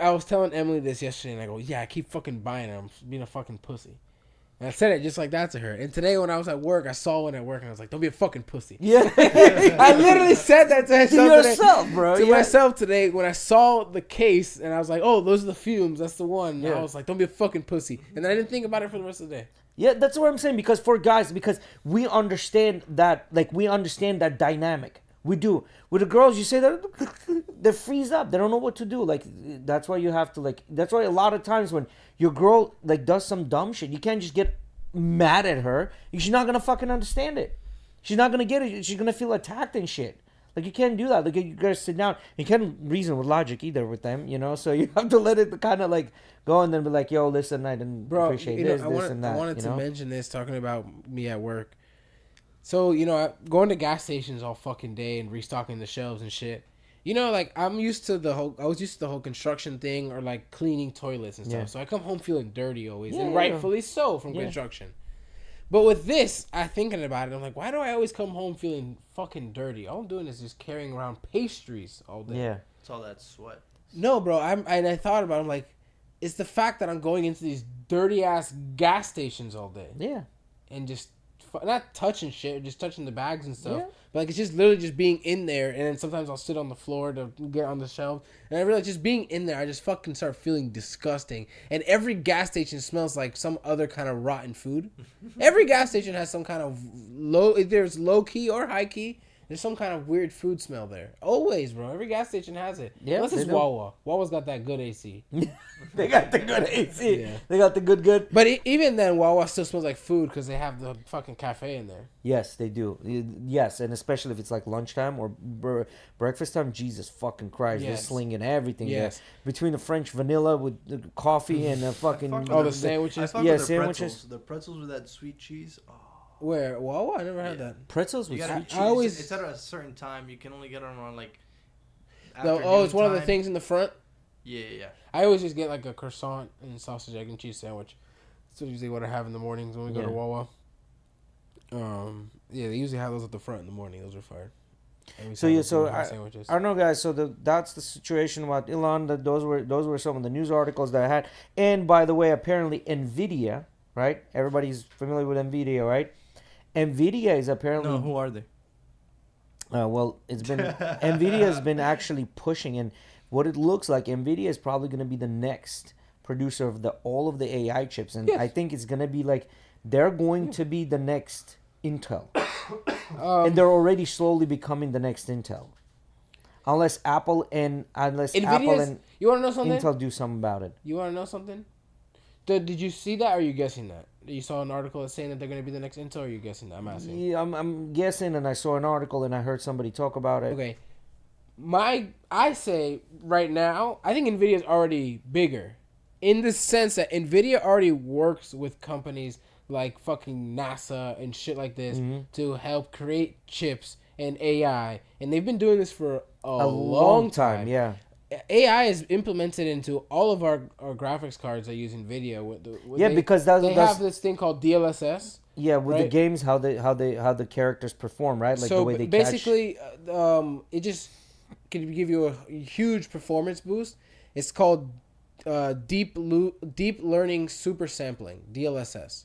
I was telling Emily this yesterday, and I go, yeah, I keep fucking buying it. I'm being a fucking pussy. And I said it just like that to her. And today when I was at work, I saw one at work, and I was like, don't be a fucking pussy. Yeah. I literally said that to yourself, bro. To myself today when I saw the case, and I was like, oh, those are the fumes. That's the one. Yeah. I was like, don't be a fucking pussy. And then I didn't think about it for the rest of the day. Yeah, that's what I'm saying. Because for guys, because we understand that, like, we understand that dynamic. We do. With the girls, you say that they freeze up. They don't know what to do. Like, that's why you have to, like, that's why a lot of times when your girl, like, does some dumb shit, you can't just get mad at her. She's not going to fucking understand it. She's not going to get it. She's going to feel attacked and shit. Like, you can't do that. Like, you gotta sit down. You can't reason with logic either with them, you know? So you have to let it kind of, like, go and then be like, yo, listen, I didn't appreciate this and that. I wanted to mention this, talking about me at work. So, going to gas stations all fucking day and restocking the shelves and shit. Like, I was used to the whole construction thing, or like cleaning toilets and stuff. Yeah. So I come home feeling dirty always, and rightfully so from construction. But with this, I'm thinking about it. I'm like, why do I always come home feeling fucking dirty? All I'm doing is just carrying around pastries all day. Yeah. It's all that sweat. No, bro. I thought about it. I'm like, it's the fact that I'm going into these dirty ass gas stations all day. Yeah. And just not touching shit, just touching the bags and stuff. Yeah. But like, it's just literally just being in there, and then sometimes I'll sit on the floor to get on the shelf, and I realize just being in there, I just fucking start feeling disgusting. And every gas station smells like some other kind of rotten food. Every gas station has some kind of there's low key or high key. There's some kind of weird food smell there. Always, bro. Every gas station has it. Yeah. Unless it's Wawa. Wawa's got that good AC. They got the good AC. Yeah. They got the good. But even then, Wawa still smells like food because they have the fucking cafe in there. Yes, they do. Yes, and especially if it's like lunchtime or breakfast time. Jesus fucking Christ. They're slinging everything there. Between the French vanilla with the coffee and the fucking... the sandwiches. Sandwiches. The pretzels with that sweet cheese. Oh. Where? Wawa? I never had that. Pretzels with sweet cheese. It's at a certain time. You can only get them on like. It's one of the things in the front. Yeah. I always just get like a croissant and sausage, egg, and cheese sandwich. That's usually what I have in the mornings when we go to Wawa. They usually have those at the front in the morning. Those are fire. I don't know, guys. So that's the situation about Elon. Those were some of the news articles that I had. And by the way, apparently Nvidia, right? Everybody's familiar with Nvidia, right? Nvidia is apparently... No, who are they? It's been... Nvidia has been actually pushing, and what it looks like, Nvidia is probably going to be the next producer of all of the AI chips, and I think it's going to be like... They're going to be the next Intel. And they're already slowly becoming the next Intel. Unless Apple and you want to know something? Intel do something about it. You want to know something? Did you see that, or are you guessing that? You saw an article that's saying that they're going to be the next Intel, or are you guessing that? I'm asking. Yeah, I'm guessing, and I saw an article, and I heard somebody talk about it. Okay. I say right now, I think Nvidia's already bigger in the sense that Nvidia already works with companies like fucking NASA and shit like this to help create chips and AI, and they've been doing this for a A long long time, time. yeah. AI is implemented into all of our graphics cards that use NVIDIA. Yeah, because that's they have this thing called DLSS. yeah, with the right? games, how the characters perform, right? Like the So way they catch. basically, it just can give you a huge performance boost. It's called deep learning super sampling (DLSS).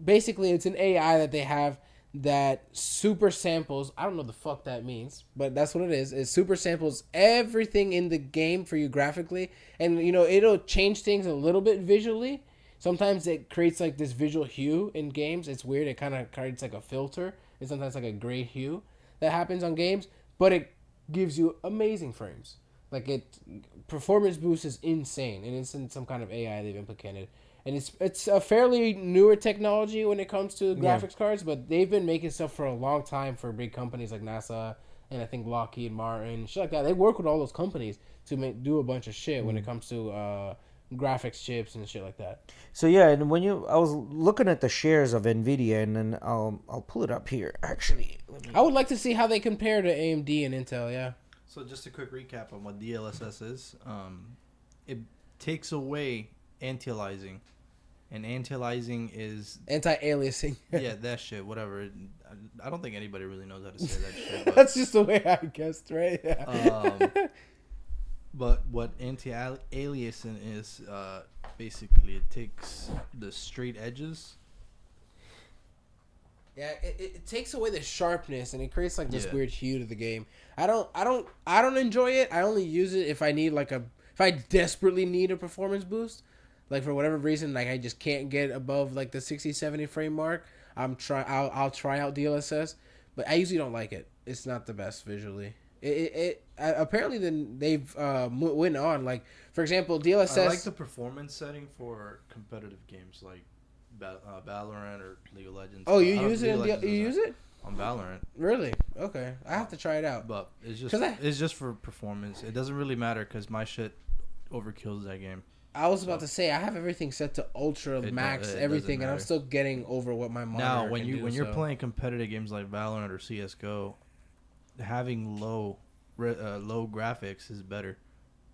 Basically, it's an AI that they have that super samples. I don't know the fuck that means, but that's what it is. It super samples everything in the game for you graphically, and it'll change things a little bit visually. Sometimes it creates like this visual hue in games. It's weird. It kind of creates like a filter, and sometimes like a gray hue that happens on games, but it gives you amazing frames. Like it performance boost is insane, and it's in some kind of AI they've implicated. And it's a fairly newer technology when it comes to graphics cards, but they've been making stuff for a long time for big companies like NASA and I think Lockheed Martin, shit like that. They work with all those companies to do a bunch of shit when it comes to graphics chips and shit like that. So yeah, and I was looking at the shares of Nvidia, and then I'll pull it up here. Actually, I would like to see how they compare to AMD and Intel. Yeah. So just a quick recap on what DLSS is. It takes away anti-aliasing. And anti-aliasing is Anti-aliasing. yeah, that shit. Whatever. I don't think anybody really knows how to say that shit. But, That's just the way I guessed, right? Yeah. but what anti-aliasing is, basically, it takes the straight edges. Yeah, it takes away the sharpness and it creates like this Yeah. weird hue to the game. I don't enjoy it. I only use it if I need if I desperately need a performance boost. Like for whatever reason, like I just can't get above like the 60-70 frame mark. I'll try out DLSS, but I usually don't like it. It's not the best visually. Apparently then they've went on, like for example DLSS. I like the performance setting for competitive games like Valorant or League of Legends. Oh, you use it? You use it on Valorant? Really? Okay, I have to try it out. But it's just for performance. It doesn't really matter because my shit overkills that game. I was about to say I have everything set to ultra max everything, and I'm still getting over what my monitor now when can you're playing competitive games like Valorant or CS:GO, having low graphics is better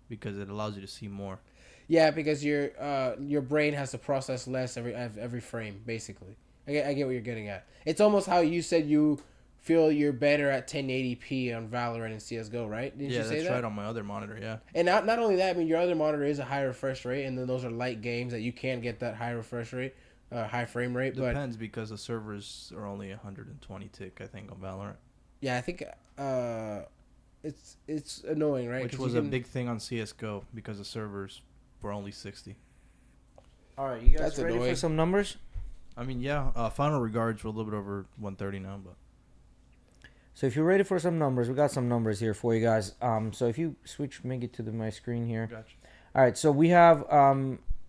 because it allows you to see more. Yeah, because your brain has to process less every frame, basically. I get what you're getting at. It's almost how you said you feel you're better at 1080p on Valorant and CS:GO, right? Didn't you say that? Yeah, that's right on my other monitor, yeah. And not only that, I mean, your other monitor is a high refresh rate, and then those are light games that you can get that high refresh rate, high frame rate. Depends because the servers are only 120 tick, I think, on Valorant. Yeah, I think it's annoying, right? Which was a big thing on CS:GO because the servers were only 60. All right, you guys That's ready annoying. for some numbers? I mean, yeah, final regards, we're a little bit over 130 now, but... So if you're ready for some numbers, we got some numbers here for you guys. So if you make it to my screen here. Gotcha. All right, so we have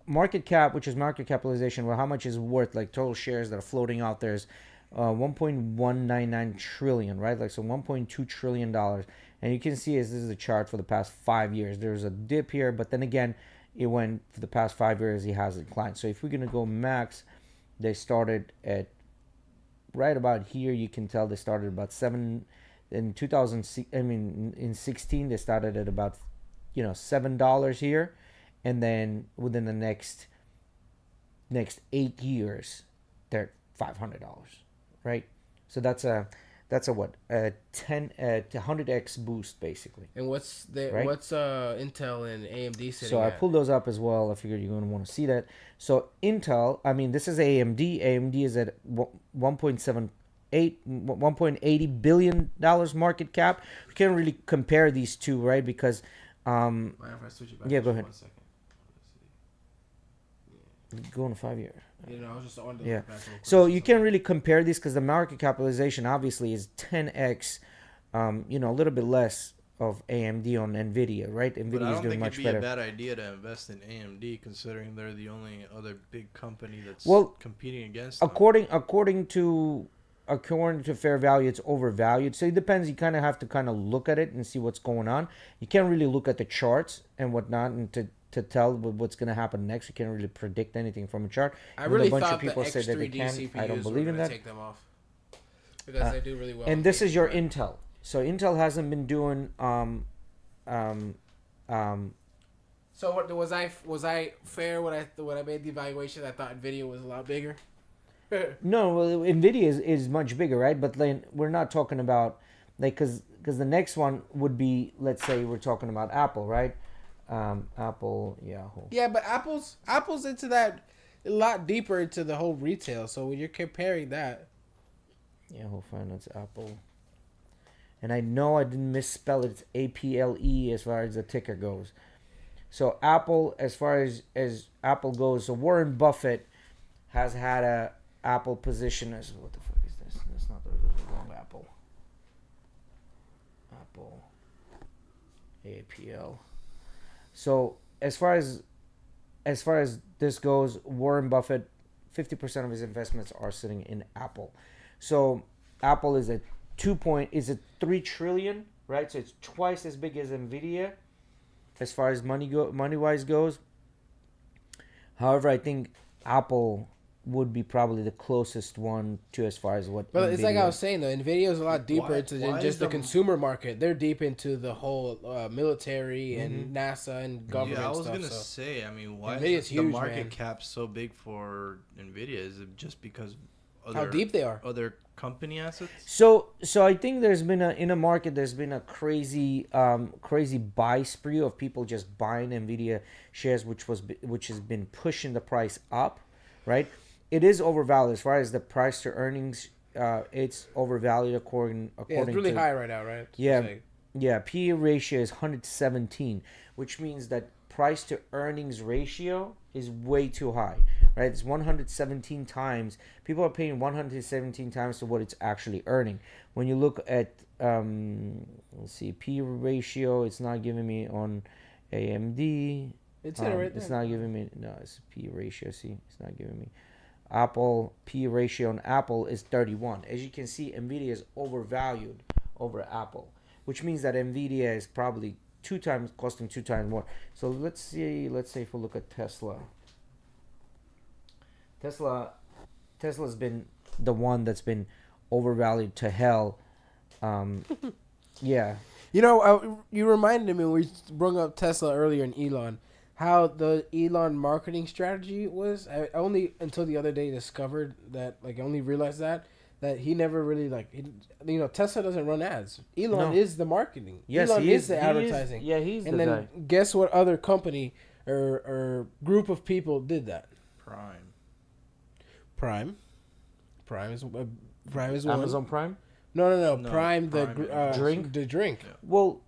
market cap, which is market capitalization. Well, how much is worth, like total shares that are floating out there is 1.199 trillion, right? Like so, 1.2 trillion dollars. And you can see this is a chart for the past 5 years. There's a dip here, but then again, it went for the past 5 years. It has declined. So if we're gonna go max, they started at right about here. You can tell they started about in 2006. I mean, in 16 they started at about $7 here, and then within the next 8 years they're $500, right? So that's a what, a 100x boost basically. And what's Right? Intel and AMD sitting So I at? pulled those up as well. I figured you're going to want to see that. So Intel, I mean, this is AMD. AMD is at 1.80 billion dollars market cap. You can't really compare these two, right? Because Mind if I switch it back yeah, to go ahead. 1 second? go on a 5 year. I was just on the Yeah. back real quick. So you can't really compare these because the market capitalization obviously is 10x, a little bit less of AMD on Nvidia, right? But I Nvidia is don't doing think much it'd be better. a bad idea to invest in AMD considering they're the only other big company that's competing against them. According to fair value, it's overvalued. So it depends. You kind of have to kind of look at it and see what's going on. You can't really look at the charts and whatnot and to to tell what's going to happen next. We can't really predict anything from a chart. I Even though really a bunch thought of people the say that they X3D can. CPUs I don't were believe in gonna that. take them off because they do really well. And this is your Intel. So Intel hasn't been doing So what was I fair when I made the evaluation? I thought Nvidia was a lot bigger. No, well, Nvidia is much bigger, right? But then we're not talking about like because the next one would be, let's say we're talking about Apple, right? Apple, Yahoo. Yeah, but Apple's into that a lot deeper into the whole retail. So when you're comparing that, Yahoo Finance, Apple, and I know I didn't misspell it. It's APLE as far as the ticker goes. So Apple, as far as Apple goes, so Warren Buffett has had a Apple position as what the fuck is this? That's not the wrong Apple. Apple APL. So as far as this goes, Warren Buffett, 50% of his investments are sitting in Apple. So Apple is a 3 trillion, right? So it's twice as big as Nvidia as far as money wise goes. However, I think Apple would be probably the closest one to as far as what. but Nvidia. it's like I was saying though, Nvidia is a lot deeper into why than just is the the- consumer market. They're deep into the whole military and NASA and government Yeah, I was stuff. gonna so. say. I mean, why Nvidia's is the huge, market man. cap so big for Nvidia? Is it just because How deep they are. other company assets? So I think there's been in a market there's been a crazy buy spree of people just buying Nvidia shares, which has been pushing the price up, right? It is overvalued as far as the price to earnings. It's overvalued according Yeah, it's really to high right now, right? Yeah. It's like- Yeah, PE ratio is 117, which means that price to earnings ratio is way too high, right? It's 117 times. People are paying 117 times to what it's actually earning. When you look at, let's see, PE ratio, it's not giving me on AMD. It's in it right It's there. not giving me, no, it's PE ratio, see, it's not giving me. Apple, PE ratio on Apple is 31. As you can see, NVIDIA is overvalued over Apple, which means that NVIDIA is probably costing two times more. So let's say if we look at Tesla's been the one that's been overvalued to hell. Yeah. You know, you reminded me when we brought up Tesla earlier and Elon, how the Elon marketing strategy was. I only until the other day discovered that, like, I only realized that he never really Tesla doesn't run ads. Elon No. is the marketing. Yes, Elon he is the advertising. he's and the then guy. guess what other company or group of people did that? Prime. Prime is one. Amazon Prime. No. No, Prime Prime Drink? The drink. Well,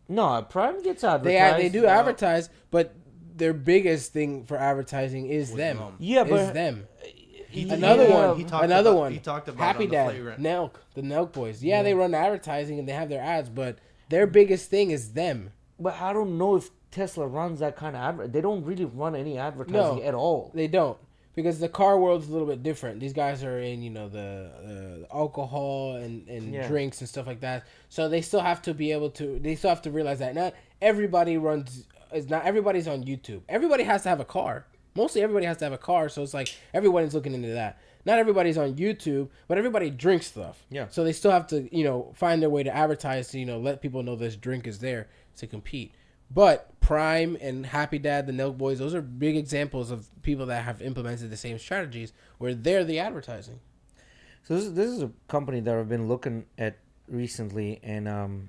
no, Prime gets advertised. They do no. advertise, but their biggest thing for advertising is Was them. them. Yeah, Is but them. He Another yeah, one. he talked Another about- one. He talked about Happy it on the Dad, flagrant. the Nelk boys. Yeah, they run advertising and they have their ads, but their biggest thing is them. But I don't know if Tesla runs that kind of advert. They don't really run any advertising at all. They don't, because the car world's a little bit different. These guys are in, the alcohol and Yeah. drinks and stuff like that. So they still have to be able to. They still have to realize that not everybody runs. Not everybody's on YouTube. Everybody has to have a car. Mostly everybody has to have a car. So it's like everybody's looking into that. Not everybody's on YouTube, but everybody drinks stuff. Yeah. So they still have to, find their way to advertise to, let people know this drink is there to compete. But Prime and Happy Dad, the Nelk Boys, those are big examples of people that have implemented the same strategies where they're the advertising. So this is a company that I've been looking at recently, and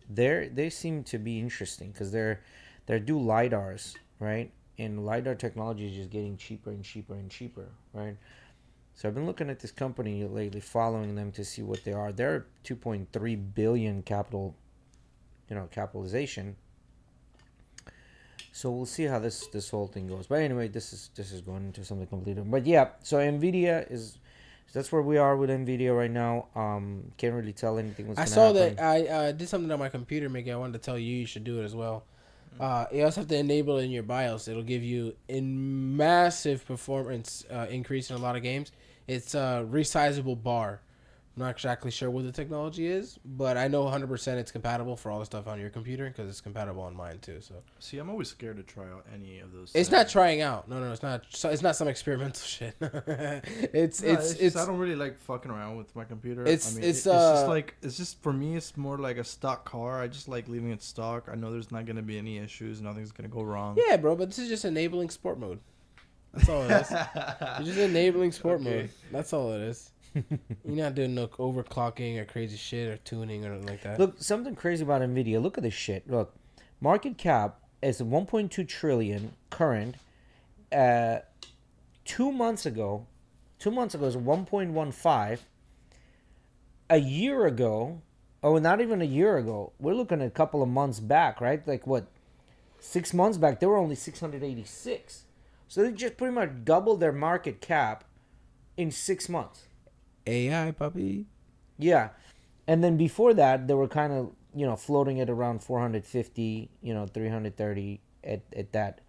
they seem to be interesting because they do lidars, right? And lidar technology is just getting cheaper and cheaper and cheaper, right? So I've been looking at this company lately, following them to see what they are. They're 2.3 billion capitalization. So we'll see how this whole thing goes. But anyway, this is going into something completely different. But yeah, so Nvidia is. That's where we are with Nvidia right now. Can't really tell anything. I saw that I did something on my computer, Mickey. I wanted to tell you should do it as well. You also have to enable it in your BIOS. It'll give you a massive performance increase in a lot of games. It's a resizable bar. I'm not exactly sure what the technology is, but I know 100% it's compatible for all the stuff on your computer because it's compatible on mine too. So See, I'm always scared to try out any of those. it's not settings. trying out. No, it's not. It's not some experimental shit. It's just I don't really like fucking around with my computer. I mean, it's just like it's just for me. It's more like a stock car. I just like leaving it stock. I know there's not gonna be any issues. Nothing's gonna go wrong. Yeah, bro, but this is just enabling sport mode. That's all it is. You're just enabling sport mode. That's all it is. You're not doing no overclocking or crazy shit or tuning or anything like that. Look, something crazy about Nvidia. Look at this shit. Look, market cap is 1.2 trillion current. 2 months ago is 1.15. A year ago, oh, not even a year ago. We're looking at a couple of months back, right? Like what? 6 months back, they were only 686. So they just pretty much doubled their market cap in 6 months. AI, puppy. Yeah. And then before that, they were kind of, floating at around 450, 330 at that.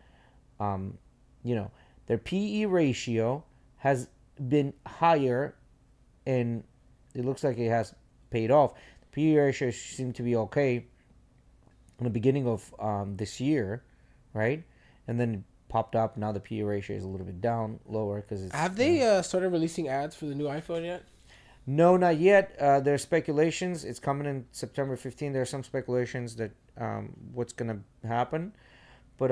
Their PE ratio has been higher, and it looks like it has paid off. The PE ratio seemed to be okay in the beginning of this year, right? And then it popped up. Now the PE ratio is a little bit down, lower because it's. Have they started releasing ads for the new iPhone yet? No, not yet. There's speculations. It's coming in September 15th. There are some speculations that what's gonna happen, but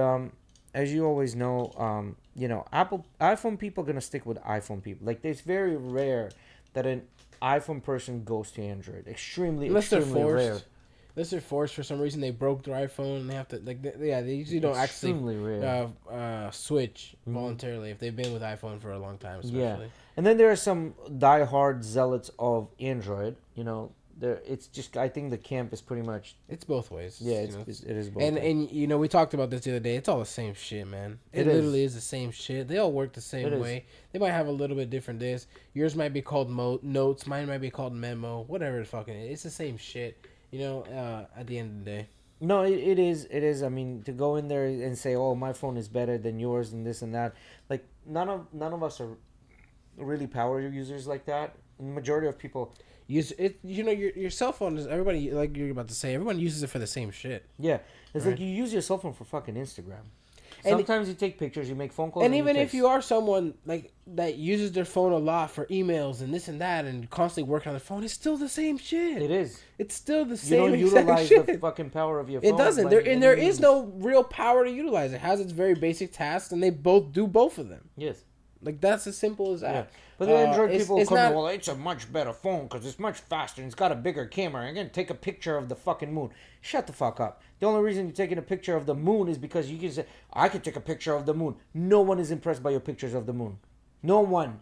as you always know, iPhone people are gonna stick with iPhone people. Like, it's very rare that an iPhone person goes to Android. Extremely rare. Unless they're forced for some reason, they broke their iPhone and they have to they usually don't Extremely rare. switch voluntarily if they've been with iPhone for a long time, especially. Yeah. And then there are some diehard zealots of Android. It's just, I think the camp is pretty much. It's both ways. Yeah, it is both. And we talked about this the other day. It's all the same shit, man. It literally is the same shit. They all work the same way. They might have a little bit different days. Yours might be called notes. Mine might be called memo. Whatever the fucking it's the same shit. At the end of the day. No, it is. It is. I mean, to go in there and say, "Oh, my phone is better than yours," and this and that. Like, none of us are really power users like that. The majority of people use it. Your cell phone is everybody, like you're about to say. Everyone uses it for the same shit. Yeah, it's right? like you use your cell phone for fucking Instagram. Sometimes you take pictures, you make phone calls. And even if you are someone like that uses their phone a lot for emails and this and that and constantly working on the phone, it's still the same shit. It is. It's still the same. You don't utilize the fucking power of your phone. It doesn't. There is no real power to utilize. It has its very basic tasks, and they both do both of them. Yes. Like, that's as simple as that. Yeah. But the Android people come, well, it's a much better phone because it's much faster and it's got a bigger camera. I'm going to take a picture of the fucking moon. Shut the fuck up. The only reason you're taking a picture of the moon is because you can say, I can take a picture of the moon. No one is impressed by your pictures of the moon. No one.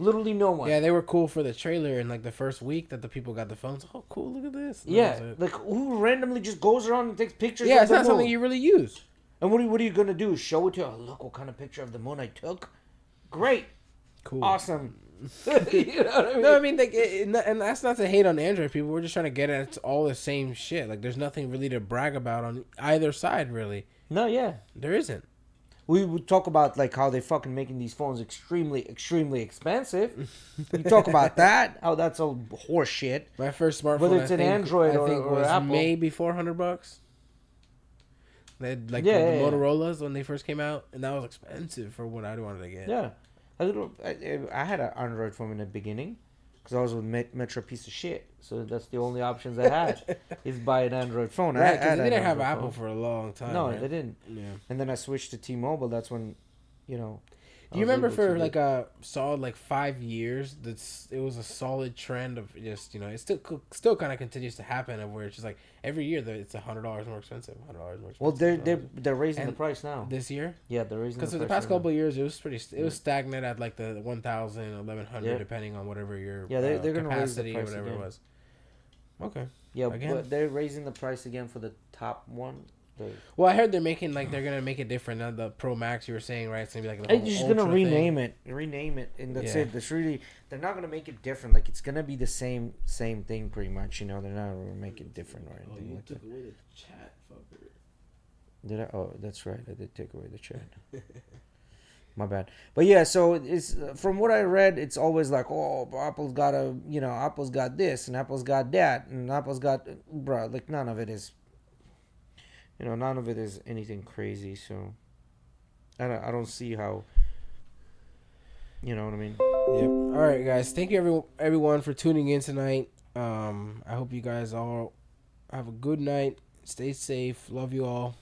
Literally no one. Yeah, they were cool for the trailer in like the first week that the people got the phones. Oh, cool, look at this. And yeah, like who randomly just goes around and takes pictures of the moon? Yeah, it's not something you really use. And what are you going to do? Show it to you? Oh, look what kind of picture of the moon I took. Great. Cool. Awesome. You know what I mean? No, I mean, like, and that's not to hate on Android people. We're just trying to get at it's all the same shit. Like, there's nothing really to brag about on either side, really. No, yeah. There isn't. We would talk about, like, how they fucking making these phones extremely, extremely expensive. We talk about that. How that's all horse shit. My first smartphone, whether it's an Android or was Apple, maybe $400. They had, like, the Motorola's when they first came out, and that was expensive for what I wanted to get. Yeah. I had an Android phone in the beginning because I was with Metro piece of shit. So that's the only options I had is buy an Android phone. Right, because they didn't have Apple for a long time. No, right? they didn't. Yeah. And then I switched to T-Mobile. That's when, Do you remember for like a solid 5 years, it was a solid trend of just it still kind of continues to happen of where it's just like every year it's $100 more expensive, $100 more expensive. Well, they're raising the price now this year. Yeah, they're raising because for the past couple of years it was stagnant at like the 1,000, 1,100 depending on whatever your they're gonna raise the capacity price or whatever again. it was. Okay. Yeah, again? But they're raising the price again for the top one. Well, I heard they're gonna make it different. Now the Pro Max, you were saying, right? It's gonna be like they're just gonna rename it, and that's it. That's really, they're not gonna make it different. Like, it's gonna be the same thing pretty much. They're not gonna make it different or anything like that. Away the chat, fucker. Did I? Oh, that's right. I did take away the chat. My bad. But yeah, so it's from what I read, it's always like, oh, Apple's got Apple's got this and Apple's got that and Apple's got, bro. Like none of it is, none of it is anything crazy. So I don't see how. You know what I mean? Yep. All right, guys. Thank you everyone for tuning in tonight. I hope you guys all have a good night. Stay safe. Love you all.